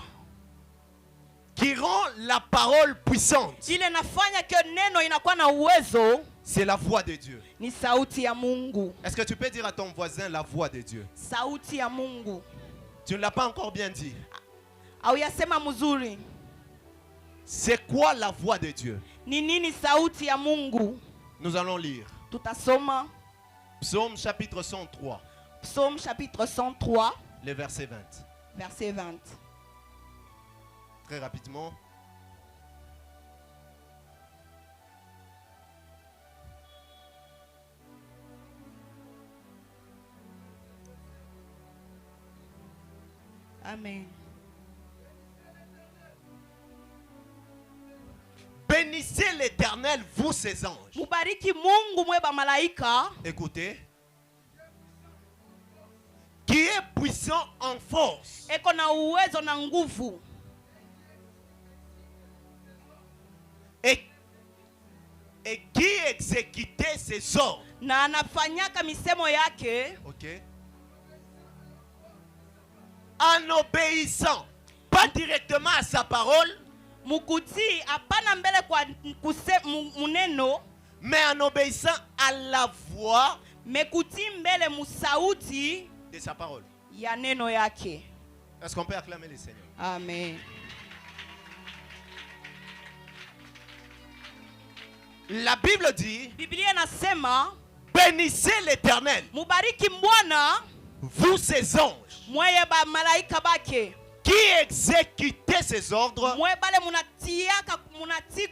qui rend la parole puissante, Ile nafanya ke neno inakuwa na uwezo c'est la voix de Dieu. ni sauti ya Mungu. Est-ce que tu peux dire à ton voisin la voix de Dieu? Sauti ya Mungu. Tu ne l'as pas encore bien dit. Au yasema mzuri. C'est quoi la voix de Dieu? Ni nini sauti ya Mungu? Nous allons lire. Tutasoma Psaume chapitre 103, Psaume chapitre 103, le verset 20. verset 20. Très rapidement. Amen. Bénissez l'Éternel, vous ses anges. Mubariki Mungu mwe ba malaika. Écoutez. Qui est puissant en force. Eko na uwezo na nguvu. Et qui exécutait ses ordres. Na anafanyaka misemo yake. Ok. En obéissant, pas directement à sa parole, Mukuti hapana mbele kwa muneno, mais en obéissant à la voix mekuti mbele musauti de sa parole. ya neno yake. Est-ce qu'on peut acclamer le Seigneur? Amen. La Bible dit, Biblia nasema, bénissez l'Éternel, mubariki Bwana vous ses anges, mweye ba malaika bake. qui exécutez ses ordres Mwe bale munatiaka munati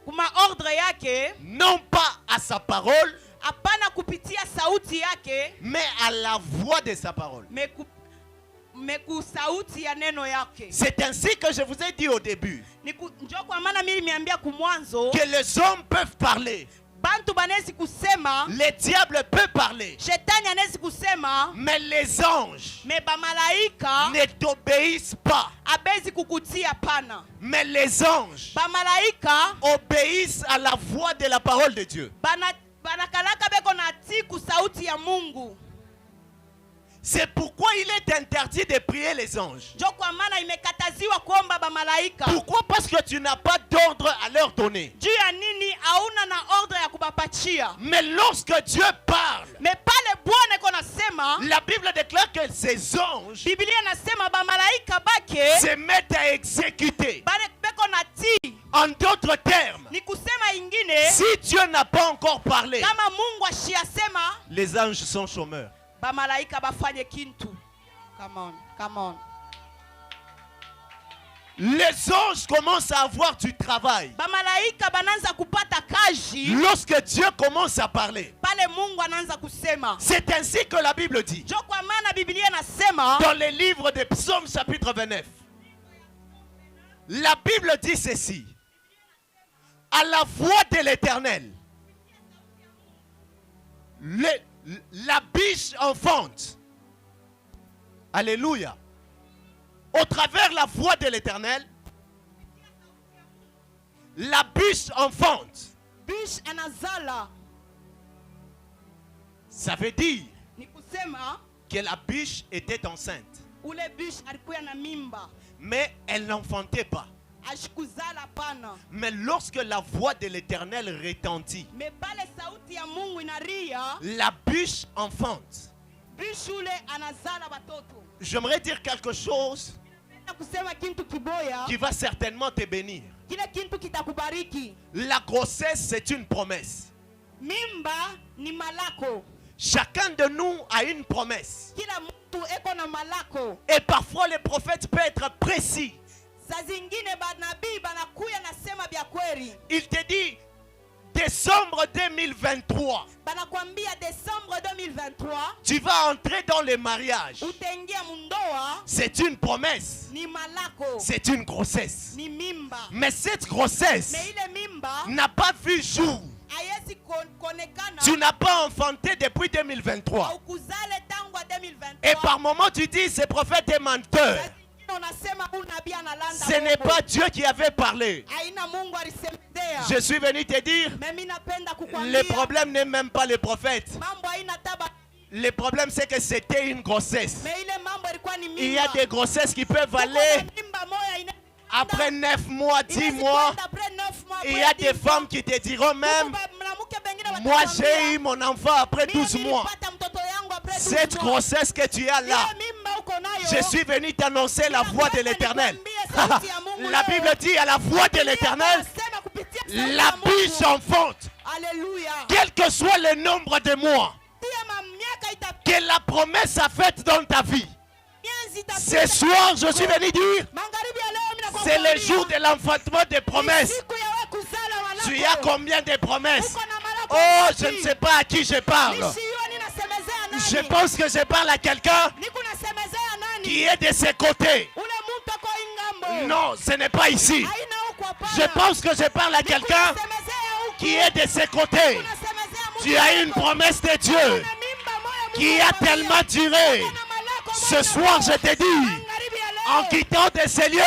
kuma ordre yake, non pas à sa parole, hapana kupitia sauti yake, mais à la voix de sa parole. meku sauti ya neno yake. C'est ainsi que je vous ai dit au début Njoo kwa maana mimi nimeambia kumwanzo, que les hommes peuvent parler, bantu banezi kusema, les diables peuvent parler, shetani anezi kusema, mais les anges me ba malaika ne t'obéissent pas. abezi kukutia pana. Mais les anges Ba malaika obéissent à la voix de la parole de Dieu. banakalaka beko na tiku sauti ya Mungu. C'est pourquoi il est interdit de prier les anges. Njoo kwa maana imekataziwa kuomba ba malaika. Pourquoi? Parce que tu n'as pas d'ordre à leur donner. Juu ya nini hauna na ordre ya kubapachia? Mais lorsque Dieu parle, Me pale Bwana iko nasema, la Bible déclare que ces anges Biblia nasema ba malaika bake se mettent à exécuter. beko na ti. En d'autres termes, Ni kusema ingine, si Dieu n'a pas encore parlé, kama Mungu ashiyasema, les anges sont chômeurs. ba malaika bafanye kintu. Come on. Les anges commencent à avoir du travail. Ba malaika bananza kupata kazi Lorsque Dieu commence à parler, pale Mungu anaanza kusema. c'est ainsi que la Bible dit. Njoo kwa maana Biblia nasema Dans les livres des Psaumes chapitre 29, la Bible dit ceci. À la voix de l'Éternel, la biche enfante. Alléluia. Au travers la voix de l'Éternel, la biche enfante. bish anazala. Ça veut dire Ni kusema que la biche était enceinte, ule bish alikuwa na mimba, mais elle n'enfantait pas. ashikuzala pana. Mais lorsque la voix de l'Éternel retentit, Me pale sauti ya Mungu inaria, la biche enfante. bish ule anazala batoto. J'aimerais dire quelque chose Na kusema kintu kiboya, qui va certainement te bénir. kile kintu kitakubariki. La grossesse, c'est une promesse. Mimba ni malako. Chacun de nous a une promesse. Kila mtu eko na malako. Et parfois, les prophètes peuvent être précis. Saa zingine banabii banakuya nasema bya kweli. Il te dit, décembre 2023, Banakwambia Desembre 2023 tu vas entrer dans le mariage. utaingia mundoa, C'est une promesse. ni malako, C'est une grossesse. ni mimba. Mais cette grossesse Me ile mimba n'a pas vu jour. hayezi konekana. Tu n'as pas enfanté depuis 2023. Au kuzale tangu 2023. Et par moments, tu dis, ce prophète est menteur. Unasema unabii analanda. Ce n'est pas Dieu qui avait parlé. Aina Mungu alisemedea. Je suis venu te dire, Mimi napenda kukwambia. le problème n'est même pas le prophète. Mambo haina taba. Le problème, c'est que c'était une grossesse. Me ile mambo ilikuwa ni mimba. Il y a des grossesses qui peuvent Kuko aller na mimba moya ina. après 9 mois, 10 Inaweza mois. kwenda après 9 mois. Il y a des femmes qui te diront même, moi j'ai eu mon enfant après 12 mois. Cette grossesse que tu as là, je suis venu t'annoncer la voix de l'Éternel. La Bible dit à la voix de l'Éternel, la biche enfante, Alléluia. quel que soit le nombre de mois que la promesse a faite dans ta vie. Ce soir, je suis venu dire, c'est le jour de l'enfantement des promesses. Tu as combien de promesses? Oh, je ne sais pas à qui je parle. Je pense que je parle à quelqu'un qui est de ses côtés. Non, ce n'est pas ici. Je pense que je parle à quelqu'un qui est de ses côtés. Tu as une promesse de Dieu qui a tellement duré. Ce soir, je te dis, en quittant de ces lieux,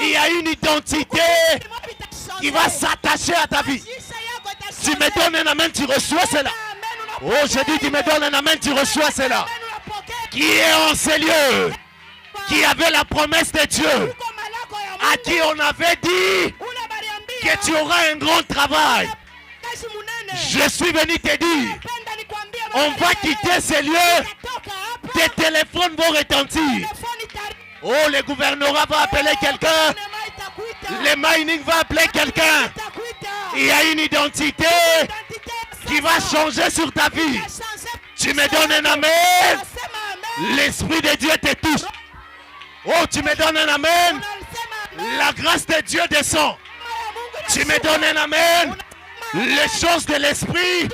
il y a une identité qui va s'attacher à ta vie. Tu me donnes un amen, tu reçois cela. Oh, je dis, tu me donnes un amen, tu reçois cela. Qui est en ces lieux, qui avait la promesse de Dieu, à qui on avait dit que tu auras un grand travail. Je suis venu te dire, on va quitter ces lieux, tes téléphones vont retentir. Oh, le gouvernorat va appeler quelqu'un, le mining va appeler quelqu'un. Il y a une identité qui va changer sur ta vie. Tu me donnes un amen. L'Esprit de Dieu te touche. Oh, tu me donnes un amen. La grâce de Dieu descend. Tu me donnes un amen. Les choses de l'esprit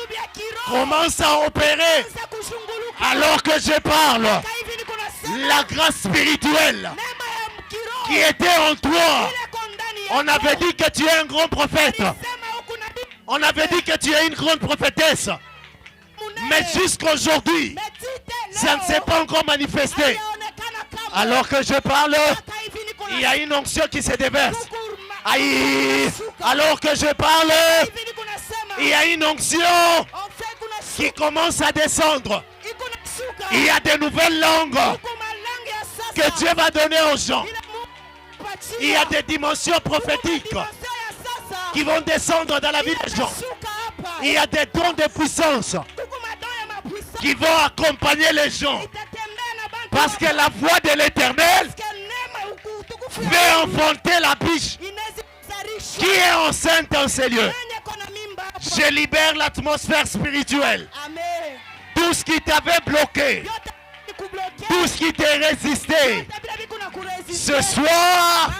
commencent à opérer alors que je parle. La grâce spirituelle qui était en toi. On avait dit que tu es un grand prophète. On avait dit que tu es une grande prophétesse. Mais jusqu'à aujourd'hui, ça ne s'est pas encore manifesté. Alors que je parle, il y a une onction qui se déverse. Aïe. Alors que je parle, il y a une onction qui commence à descendre. Il y a de nouvelles langues que Dieu va donner aux gens. Il y a des dimensions prophétiques qui vont descendre dans la vie des gens. Il y a des dons de puissance qui vont accompagner les gens. Parce que la voix de l'Éternel fait enfanter la biche qui est enceinte en ces lieux. Je libère l'atmosphère spirituelle. Tout ce qui t'avait bloqué, tout ce qui t'est résisté, ce soir,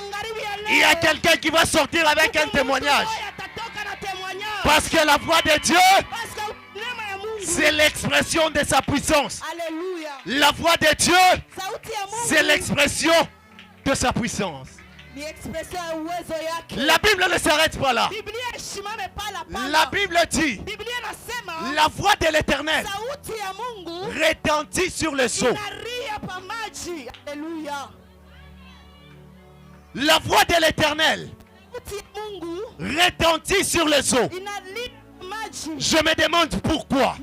il y a quelqu'un qui va sortir avec un témoignage. Parce que la voix de Dieu, c'est l'expression de sa puissance. La voix de Dieu, c'est l'expression de sa puissance. La Bible ne s'arrête pas là. La Bible dit, la voix de l'Éternel retentit sur le seau. La voix de l'Éternel retentit sur le seau. Je me demande pourquoi.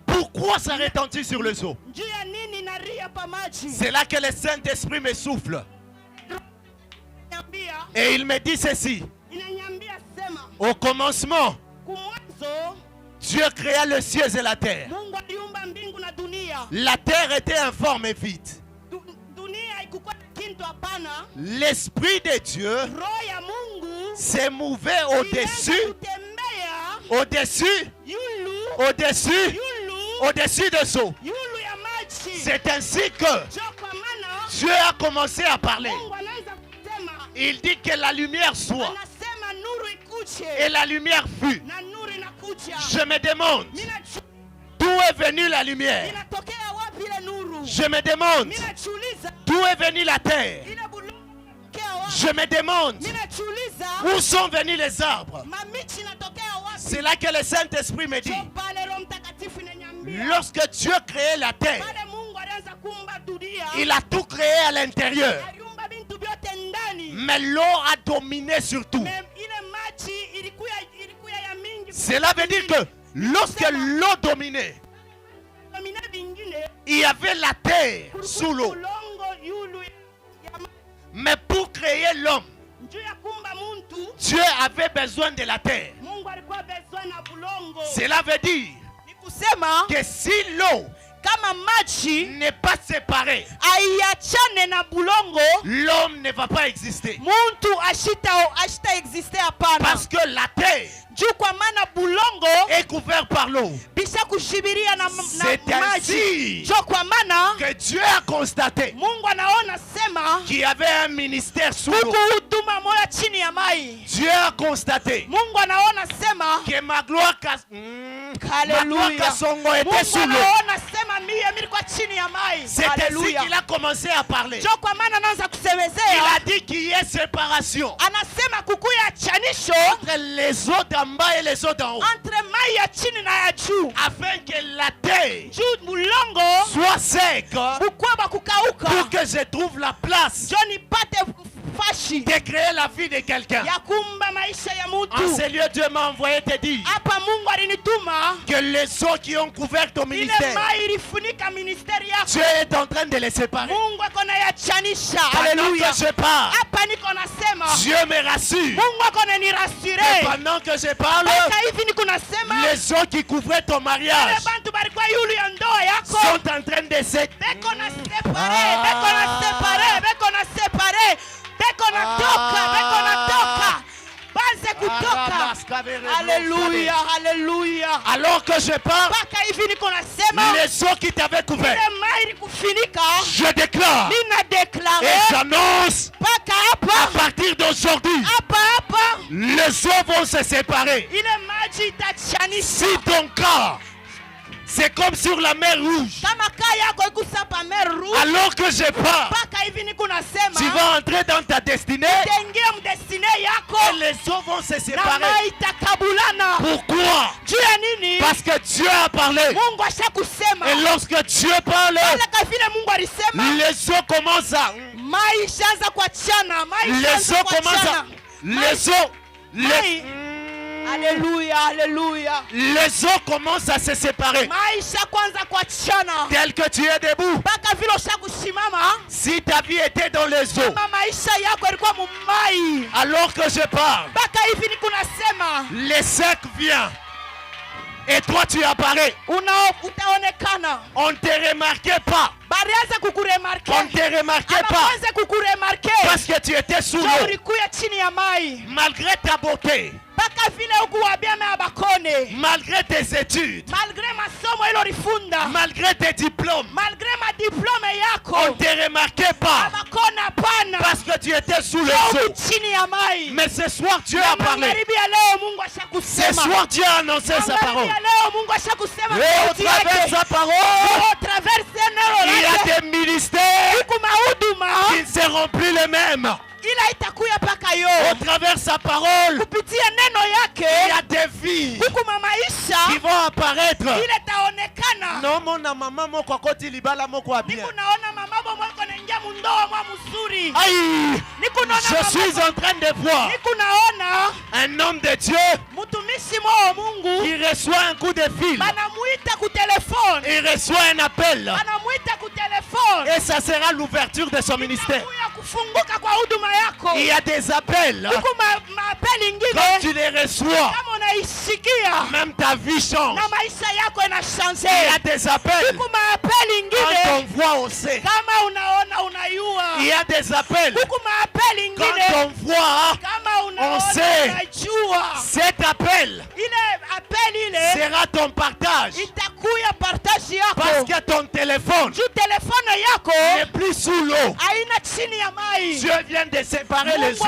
Pourquoi ça retentit sur le seau? C'est là que le Saint-Esprit me souffle. Et il me dit ceci. Au commencement, Dieu créa le ciel et la terre. La terre était informe et vide. L'Esprit de Dieu s'est mouvé au-dessus de l'eau. C'est ainsi que Dieu a commencé à parler. Il dit que la lumière soit. Et la lumière fut. Je me demande d'où est venue la lumière. Je me demande d'où est venue la terre. Je me demande où sont venus les arbres. C'est là que le Saint-Esprit me dit. Lorsque Dieu créait la terre, il a tout créé à l'intérieur. Mais l'eau a dominé sur tout. Cela veut dire que lorsque l'eau dominait, il y avait la terre sous l'eau. Mais pour créer l'homme, Dieu avait besoin de la terre. Cela veut dire que si l'eau kama maji n'est pas séparé, aiachane na bulongo, l'homme ne va pas exister. Muntu ashita exister hapana. Parce que la terre juu kwa maana bulongo est couvert par l'eau. Bisha kushibiria na c'est maji. Juu kwa maana que Dieu a constaté Mungu anaona sema qu'il y avait un ministère sous l'eau. Huduma moya chini ya mai. Dieu a constaté Mungu anaona sema que ma gloire Kasongo était sous l'eau. C'est ainsi qu'il a commencé à parler. Il a dit qu'il y ait séparation entre les eaux d'en bas et les eaux d'en haut, afin que la terre soit sec, pour que je trouve la place de créer la vie de quelqu'un. En ces lieux, Dieu m'a envoyé te dire que les eaux qui ont couvert ton ministère, Dieu est en train de les séparer. Pendant que je parle, Dieu me rassure. Et pendant que je parle, les eaux qui couvraient ton mariage sont en train de se Alléluia, alléluia. Alors que je parle, les eaux qui t'avaient couvert, je déclare et j'annonce à partir d'aujourd'hui les eaux vont se séparer. ile maji itachanisha. Si ton cas, c'est comme sur la mer Rouge, Kama kaa yako ikusa pa mer rouge, alors que je pars, mpaka hivi niko nasema tu vas entrer dans ta destinée utaingia mdestine yako et les eaux vont se na séparer. mai itakabulana. Pourquoi? Juu ya nini? Parce que Dieu a parlé. Mungu ashakusema. Et lorsque Dieu parle, Pale ka vile Mungu alisema, les eaux commencent à... mai ishaanza kuachana, mai Les ishaanza eaux commencent à... kuachana. Les eaux... Les... Alléluia, alléluia. Les eaux commencent à se séparer. Maisha kwanza kuachana. Tel que tu es debout. Mpaka vile ushakusimama. Si ta vie était dans les eaux, Kama maisha yako yalikuwa mumai. alors que je parle, Mpaka hivi niko nasema, les secs viennent. Et toi tu apparais. Utaonekana. On ne te remarquait pas. Barianza kukuremarke. On ne te remarquait pas. Anaanza kukuremarke. Parce que tu étais sous l'eau. Ulikuwa chini ya mai. Malgré ta beauté. Mpaka vile ukuwabia mabakone. Malgré tes études. Malgré masomo ilo rifunda. Malgré tes diplômes. Malgré ma diplôme yako. On ne te remarquait pas. Abakona pana. Parce que tu étais sous les eaux. Chini ya mai. Mais ce soir Dieu a parlé. Ce soir Dieu a annoncé sa parole. Et au travers de sa parole, il y a des ministères qui ne seront plus les mêmes. Au travers de sa parole, il y a des vies qui vont apparaître. Non, mon maman, mon kokoti libala moko bien. Aïe, je suis en train de voir un homme de Dieu qui reçoit un coup de fil. Il reçoit un appel. Et ça sera l'ouverture de son ministère. Il y a des appels. Quand tu les reçois, même ta vie change. Il y a des appels. Quand on voit, on sait. Il y a des appels. Quand on voit, on sait. Cet appel sera ton partage. Parce que ton téléphone n'est plus sous l'eau. Dieu vient de séparer les eaux.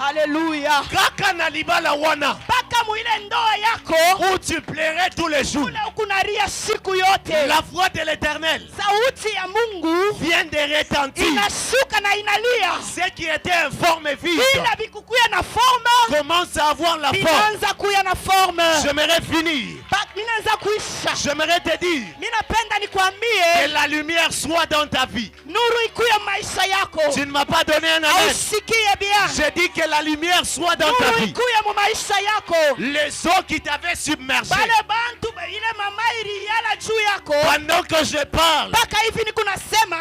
Alléluia. Kaka na libala wana. Paka muile ndoa yako. Où tu plairais tous les jours. Kule ukunaria siku yote. La voix de l'Éternel. Sauti ya Mungu vient de retentir. Inashuka na inalia. Ce qui était informe et vide. Bila bikukuya na forme. Commence à avoir la forme. Binaanza kuya na forme. J'aimerais finir. Binaanza kuisha. J'aimerais te dire. Minapenda nikwambie. Que la lumière soit dans ta vie. Nuru ikuya maisha yako. Tu ne m'as pas donné un amen. Ausikie bien. J'ai dit que la lumière soit dans ta vie. Les eaux qui t'avaient submergé. Pendant que je parle,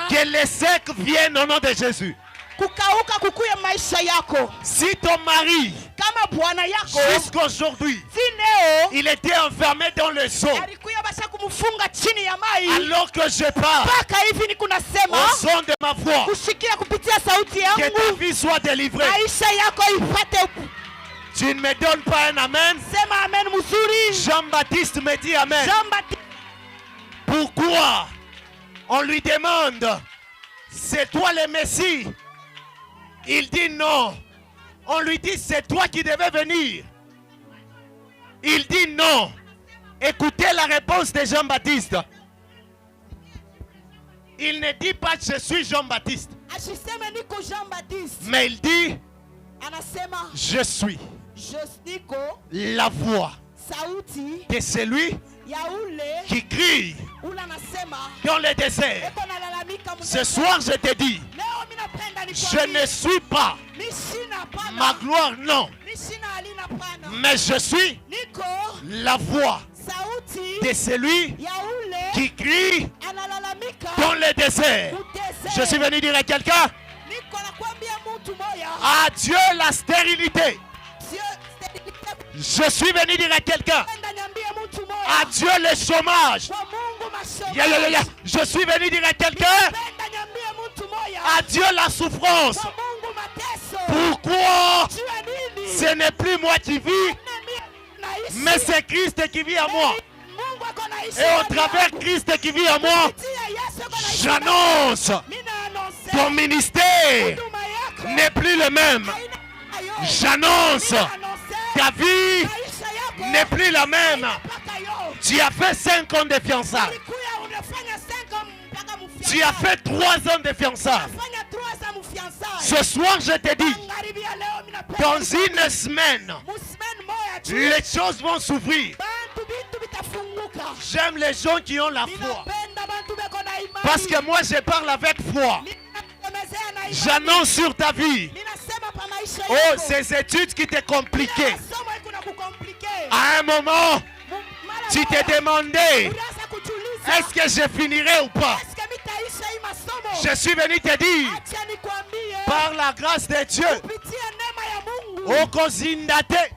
que les secs viennent au nom de Jésus. Si ton mari, jusqu'aujourd'hui, il était enfermé dans le zoo, alors que je parle, au son de ma voix, que ta vie soit délivrée. Tu ne me donnes pas un amen. Jean-Baptiste me dit amen. Pourquoi on lui demande, c'est toi le Messie? Il dit non. On lui dit, c'est toi qui devais venir. Il dit non. Écoutez la réponse de Jean-Baptiste. Il ne dit pas je suis Jean-Baptiste. Mais il dit je suis la voix de celui qui crie dans le désert. Ce soir je te dis, je ne suis pas ma gloire, non. Mais je suis la voix de celui qui crie dans le désert. Je suis venu dire à quelqu'un, adieu la stérilité. Je suis venu dire à quelqu'un, adieu le chômage. Je suis venu dire à quelqu'un, adieu la souffrance. Pourquoi? Ce n'est plus moi qui vis, mais c'est Christ qui vit en moi. Et au travers Christ qui vit en moi, j'annonce ton ministère n'est plus le même. J'annonce, ta vie n'est plus la même. Tu as fait 5 ans de fiançailles. Tu as fait 3 ans de fiançailles. Ce soir, je te dis, dans une semaine, les choses vont s'ouvrir. J'aime les gens qui ont la foi. Parce que moi, je parle avec foi. J'annonce sur ta vie. Oh, ces études qui t'ont compliquées. À un moment, tu t'es demandé, est-ce que je finirai ou pas? Je suis venu te dire, par la grâce de Dieu, Okozindate.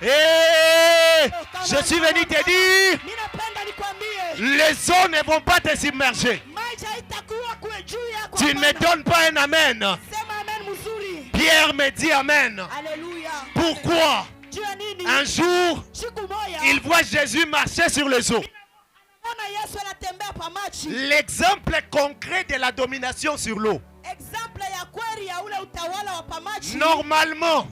Et je suis venu te dire, les eaux ne vont pas te submerger. Tu ne me donnes pas un amen. Pierre me dit amen. Pourquoi? Un jour, il voit Jésus marcher sur les eaux. L'exemple concret de la domination sur l'eau. Normalement,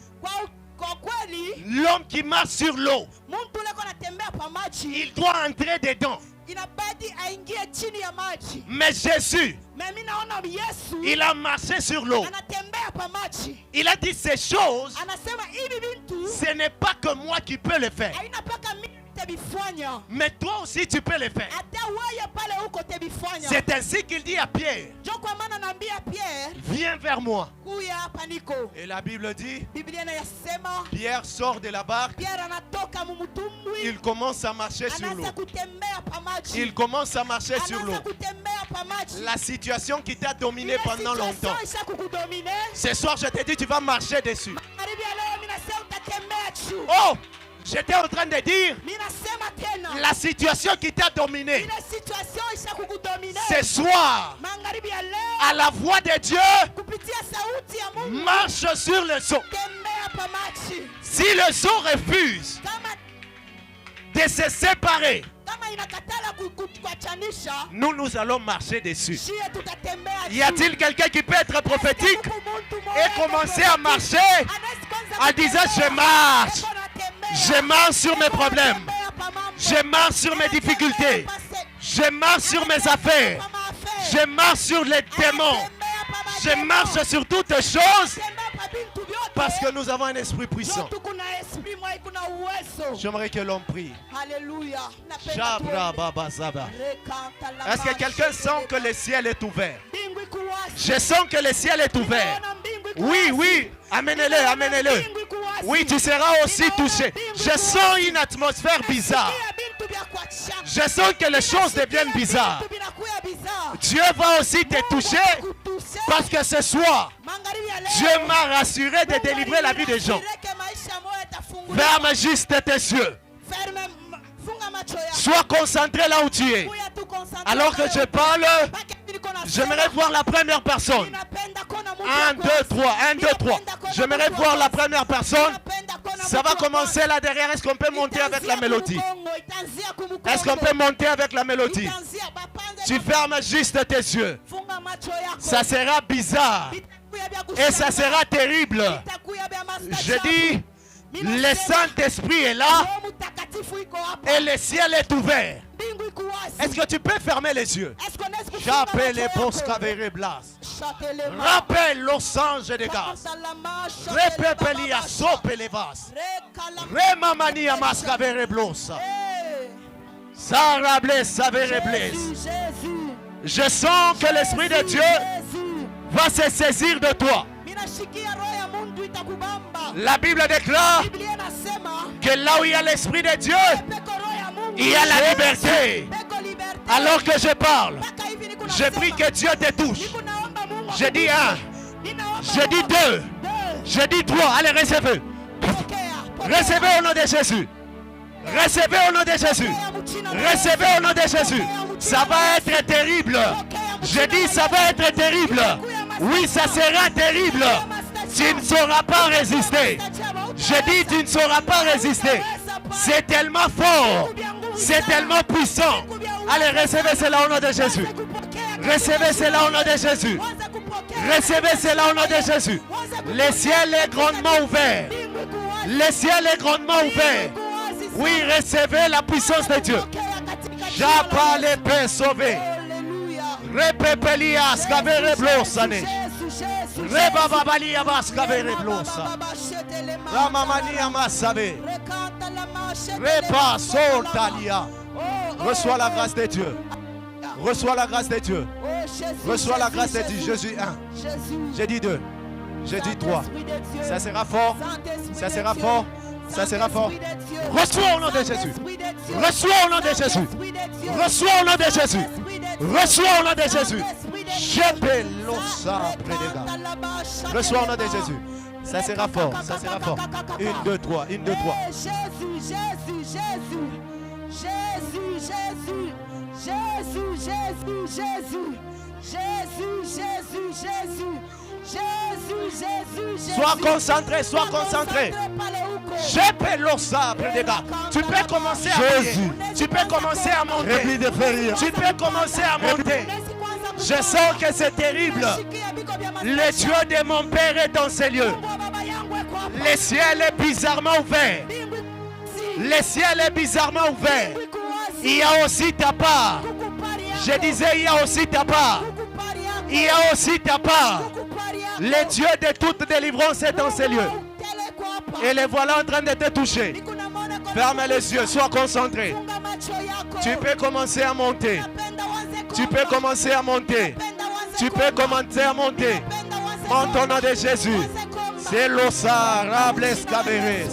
l'homme qui marche sur l'eau, il doit entrer dedans. Mais Jésus, il a marché sur l'eau. Il a dit ces choses, ce n'est pas que moi qui peux le faire. Mais toi aussi tu peux le faire. C'est ainsi qu'il dit à Pierre, viens vers moi. Et la Bible dit, Pierre sort de la barque. Il commence à marcher sur l'eau. Il commence à marcher sur l'eau. La situation qui t'a dominé pendant longtemps, ce soir je te dis, tu vas marcher dessus. Oh! J'étais en train de dire, la situation qui t'a dominé, ce soir, à la voix de Dieu, marche sur le seau. Si le seau refuse de se séparer, nous allons marcher dessus. Y a-t-il quelqu'un qui peut être prophétique et commencer à marcher en disant je marche? Je marche sur mes problèmes. Je marche sur mes difficultés. Je marche sur mes affaires. Je marche sur les démons. Je marche sur toutes choses parce que nous avons un esprit puissant. J'aimerais que l'on prie. Est-ce que quelqu'un sent que le ciel est ouvert? Je sens que le ciel est ouvert. Oui, oui. Amenez-le, amenez-le. Oui, tu seras aussi touché. Je sens une atmosphère bizarre. Je sens que les choses deviennent bizarres. Dieu va aussi te toucher parce que ce soir, Dieu m'a rassuré de délivrer la vie des gens. Ferme juste tes yeux. Sois concentré là où tu es. Alors que je parle, j'aimerais voir la première personne. 1, 2, 3, 1, 2, 3. J'aimerais voir la première personne. Ça va commencer là derrière. Est-ce qu'on peut monter avec la mélodie? Est-ce qu'on peut monter avec la mélodie? Tu fermes juste tes yeux. Ça sera bizarre. Et ça sera terrible. Je dis, le Saint-Esprit est là. Et le ciel est ouvert. Est-ce que tu peux fermer les yeux? J'appelle les Boscavere Blas. Rappelle los anges de gaz. Repepelia sope les vas. Remamania mascavere blos. Sarables savere bles. Je sens que l'Esprit de Dieu va se saisir de toi. La Bible déclare que là où il y a l'Esprit de Dieu, il y a la liberté. Alors que je parle, je prie que Dieu te touche. Je dis 1, je dis 2, je dis 3. Allez, recevez. Recevez au nom de Jésus. Recevez au nom de Jésus. Recevez au nom de Jésus. Ça va être terrible. Je dis ça va être terrible. Oui, ça sera terrible. Tu ne sauras pas résister. Je dis tu ne sauras pas résister. C'est tellement fort. C'est tellement puissant. Allez, recevez cela au nom de Jésus. Recevez cela au nom de Jésus. Recevez cela au nom de Jésus. Le ciel est grandement ouvert. Le ciel est grandement ouvert. Oui, recevez la puissance de Dieu. J'appelle les paix sauvés. Repepelias kavere blosane. Rebababalia bas kavere blosa. Ramamania masabe. Repa soltalia. Reçois la grâce de Dieu. Reçois la grâce de Dieu. Reçois la grâce de Dieu. Jésus 1. J'ai dit 2. J'ai dit 3. Ça sera fort. Ça sera fort. Ça sera fort. Reçois au nom de Jésus. Reçois au nom de Jésus. Reçois au nom de Jésus. Reçois au nom de Jésus. Reçois au nom de Jésus. Ça sera fort. Ça sera fort. 1, 2, 3. 1, 2, 3. Jésus, Jésus, Jésus. Jésus, Jésus. Jésus, Jésus, Jésus. Jésus, Jésus, Jésus. Jésus, Jésus, Jésus. Sois concentré, sois concentré. Tu peux commencer à prier. Tu peux commencer à monter. Tu peux commencer à monter. Je sens que c'est terrible. Le Dieu de mon Père est dans ces lieux. Le ciel est bizarrement ouvert. Le ciel est bizarrement ouvert. Il y a aussi ta part. Je disais, il y a aussi ta part. Il y a aussi ta part. Le Dieu de toute délivrance est dans ces lieux. Et les voilà en train de te toucher. Ferme les yeux, sois concentré. Tu peux commencer à monter. Tu peux commencer à monter. Tu peux commencer à monter. Monte au nom de Jésus. C'est l'ossa, rables caberes.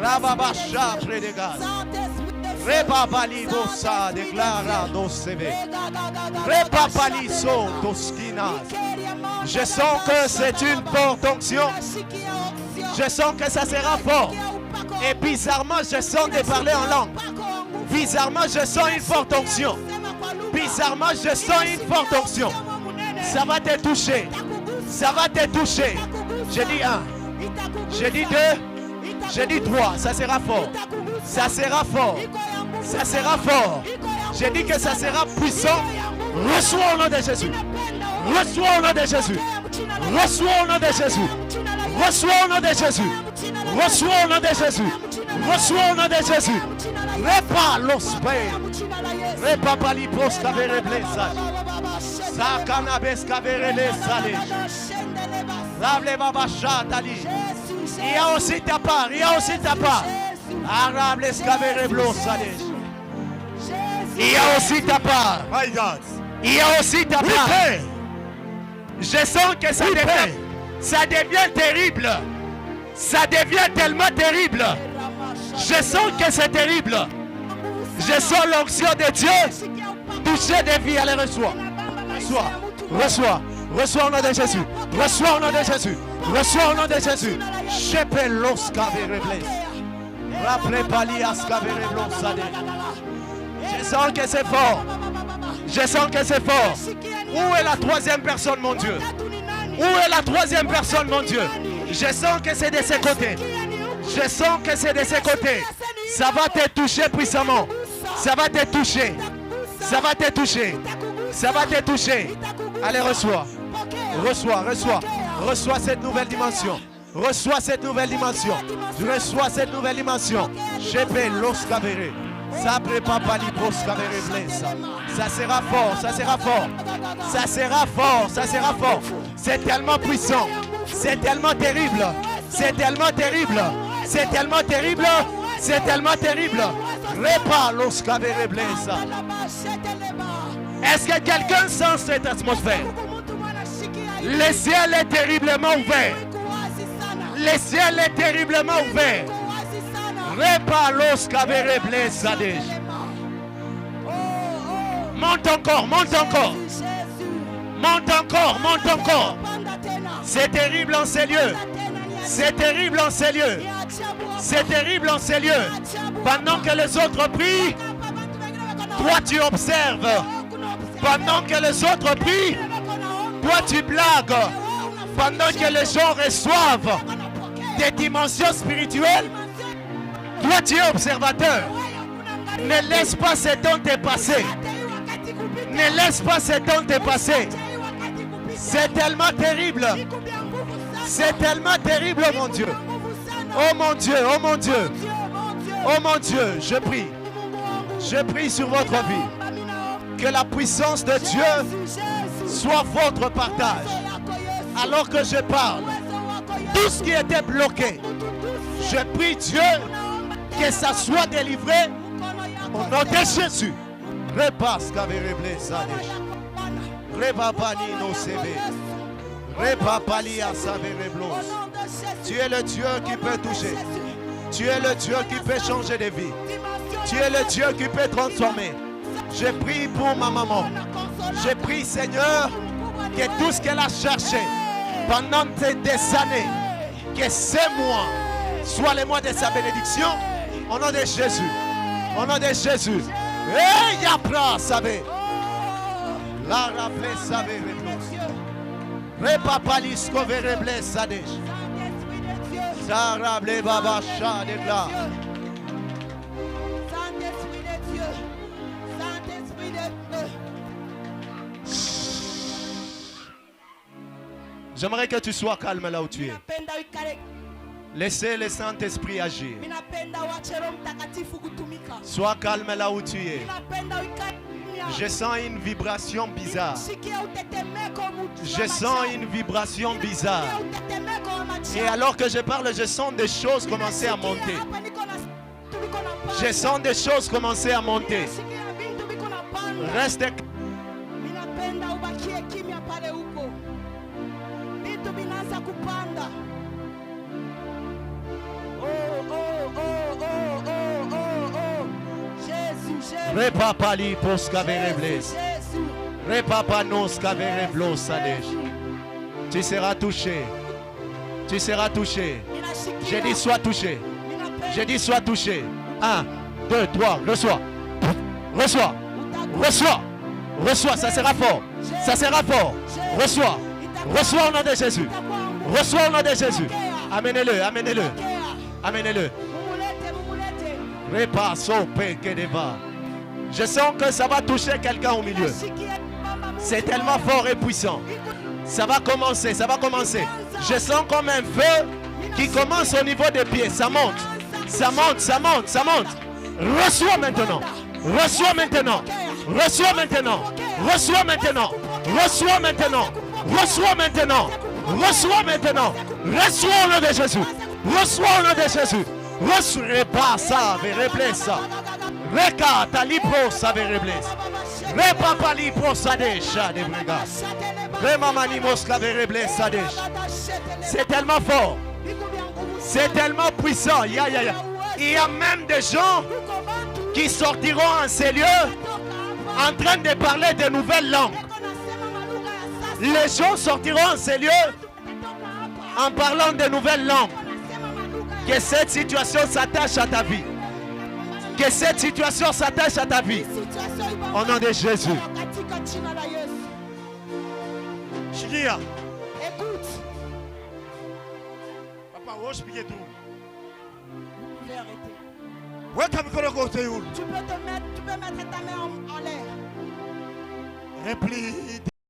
Rababacha, prédégas. Rebabali bossa, déclara doceve. Rebabali so, toskinas. Je sens que c'est une forte onction. Je sens que ça sera fort. Et bizarrement, je sens de parler en langue. Bizarrement, je sens une forte onction. Bizarrement, je sens une forte onction. Ça va te toucher. Ça va te toucher. J'ai dit 1. J'ai dit 2. J'ai dit 3. Ça sera fort. Ça sera fort. Ça sera fort. J'ai dit que ça sera puissant. Reçois au nom de Jésus. Reçois au nom de Jésus. Reçois au nom de Jésus. Reçois au nom de Jésus. Reçois au nom de Jésus. Reçois au nom de Jésus. Repa los pains. Repa palipos cavere blesa. Sakanabes cavere les salés. Rable babacha tali. Il y a aussi ta part. Il y a aussi ta part. Arabe les cavere blos salés. Il y a aussi ta part. My God. Il y a aussi ta part. Je sens que ça devient terrible. Ça devient tellement terrible. Je sens que c'est terrible. Je sens l'onction de Dieu toucher des vies. Allez, reçois. Reçois. Reçois. Reçois au nom de Jésus. Reçois au nom de Jésus. Reçois au nom de Jésus. Chepelos caverebles. Raplepalias cavereblos. Je sens que c'est fort. Je sens que c'est fort. Où est la troisième personne, mon Dieu? Où est la troisième personne, mon Dieu? Je sens que c'est de ses côtés. Je sens que c'est de ses côtés. Ça va te toucher puissamment. Ça va te toucher. Ça va te toucher. Ça va te toucher. Allez, reçois. Reçois, reçois. Reçois cette nouvelle dimension. Reçois cette nouvelle dimension. Reçois cette nouvelle dimension. Chepe los cavere. Sabre papa libros cavere blessa. Ça sera fort, ça sera fort. Ça sera fort, ça sera fort. C'est tellement puissant. C'est tellement terrible. C'est tellement terrible. C'est tellement terrible. C'est tellement terrible. Repa los cavere blessa. Est-ce que quelqu'un sent cette atmosphère? Le ciel est terriblement ouvert. Le ciel est terriblement ouvert. Repa los cavere blessa. Monte encore, monte encore. Monte encore, monte encore. C'est terrible en ces lieux. C'est terrible en ces lieux. C'est terrible en ces lieux. Pendant que les autres prient, toi tu observes. Pendant que les autres prient, toi tu blagues. Pendant que les gens reçoivent des dimensions spirituelles, toi tu es observateur. Ne laisse pas ce temps te passer. Ne laisse pas ce temps te passer. C'est tellement terrible. C'est tellement terrible, oh mon Dieu. Oh mon Dieu, oh mon Dieu. Oh mon Dieu, je prie. Je prie sur votre vie. Que la puissance de Dieu soit votre partage. Alors que je parle, tout ce qui était bloqué, je prie Dieu que ça soit délivré au nom de Jésus. Repasse Kavereble Sadesh. Repapani no sebe. Repapali a Savereblos. Tu es le Dieu qui peut toucher. Tu es le Dieu qui peut changer de vie. Tu es le Dieu qui peut transformer. Je prie pour ma maman. Je prie, Seigneur, que tout ce qu'elle a cherché pendant des années, que ces mois soient les mois de sa bénédiction, au nom de Jésus. Au nom de Jésus. Et Yapra, savez. La rappelé, savez, Repapalis, covereble, sadesh. Sarable, baba, chat, de là. Saint-Esprit de Dieu. Saint-Esprit de Dieu. J'aimerais que tu sois calme là où tu es. Ninapenda uikale. Laissez le Saint-Esprit agir. Ninapenda uache Roho Mtakatifu kutumika. Sois calme là où tu es. Ninapenda uikale. Je sens une vibration bizarre. Sikia utetemeko Je sens une vibration bizarre. utetemeko wa macho. Et alors que je parle, je sens des choses commencer à monter. Hapa niko na tuliko na panda. Je sens des choses commencer à monter. Sikia vitu viko na panda. Reste. Ninapenda ubakie kimya pale huko. Vitu vinaanza kupanda. Oh, oh, oh, oh, oh, oh, oh. Jésus, Jésus. Repapali pos kaverebles. Jésus. Repapanos kavereblos sadesh. Tu seras touché. Tu seras touché. Ninashikia. J'ai dit sois touché. Ninapenda. J'ai dit sois touché. 1, 2, 3, reçois. Reçois. Reçois. Reçois, ça sera fort. Ça sera fort. Reçois. Reçois au nom de Jésus. Reçois au nom de Jésus. Amenez-le, amenez-le. Amenez-le. Mumulete. Repasso pekedeva. Je sens que ça va toucher quelqu'un au milieu. C'est tellement fort et puissant. Ça va commencer, ça va commencer. Je sens comme un feu qui commence au niveau des pieds. Ça monte. Ça monte, ça monte, ça monte. Reçois maintenant. Reçois maintenant. Reçois maintenant. Reçois maintenant. Reçois maintenant. Reçois maintenant. Reçois maintenant. Reçois au nom de Jésus. Reçois au nom de Jésus. Reçois pas ça, ça. Reka talipro saverebles. Repapali pro sadesha de brega. Remamanimos kaverebles sadesh. C'est tellement fort. C'est tellement puissant. Il y a même des gens qui sortiront en ces lieux en train de parler de nouvelles langues. Les gens sortiront en ces lieux en parlant de nouvelles langues. Que cette situation s'attache à ta vie. Que cette situation s'attache à ta vie. Au nom de Jésus. Shikia. Écoute. Papa, où expliquer tout? Vous pouvez arrêter. Welcome to the côté où? Tu peux mettre ta main en l'air. Replie.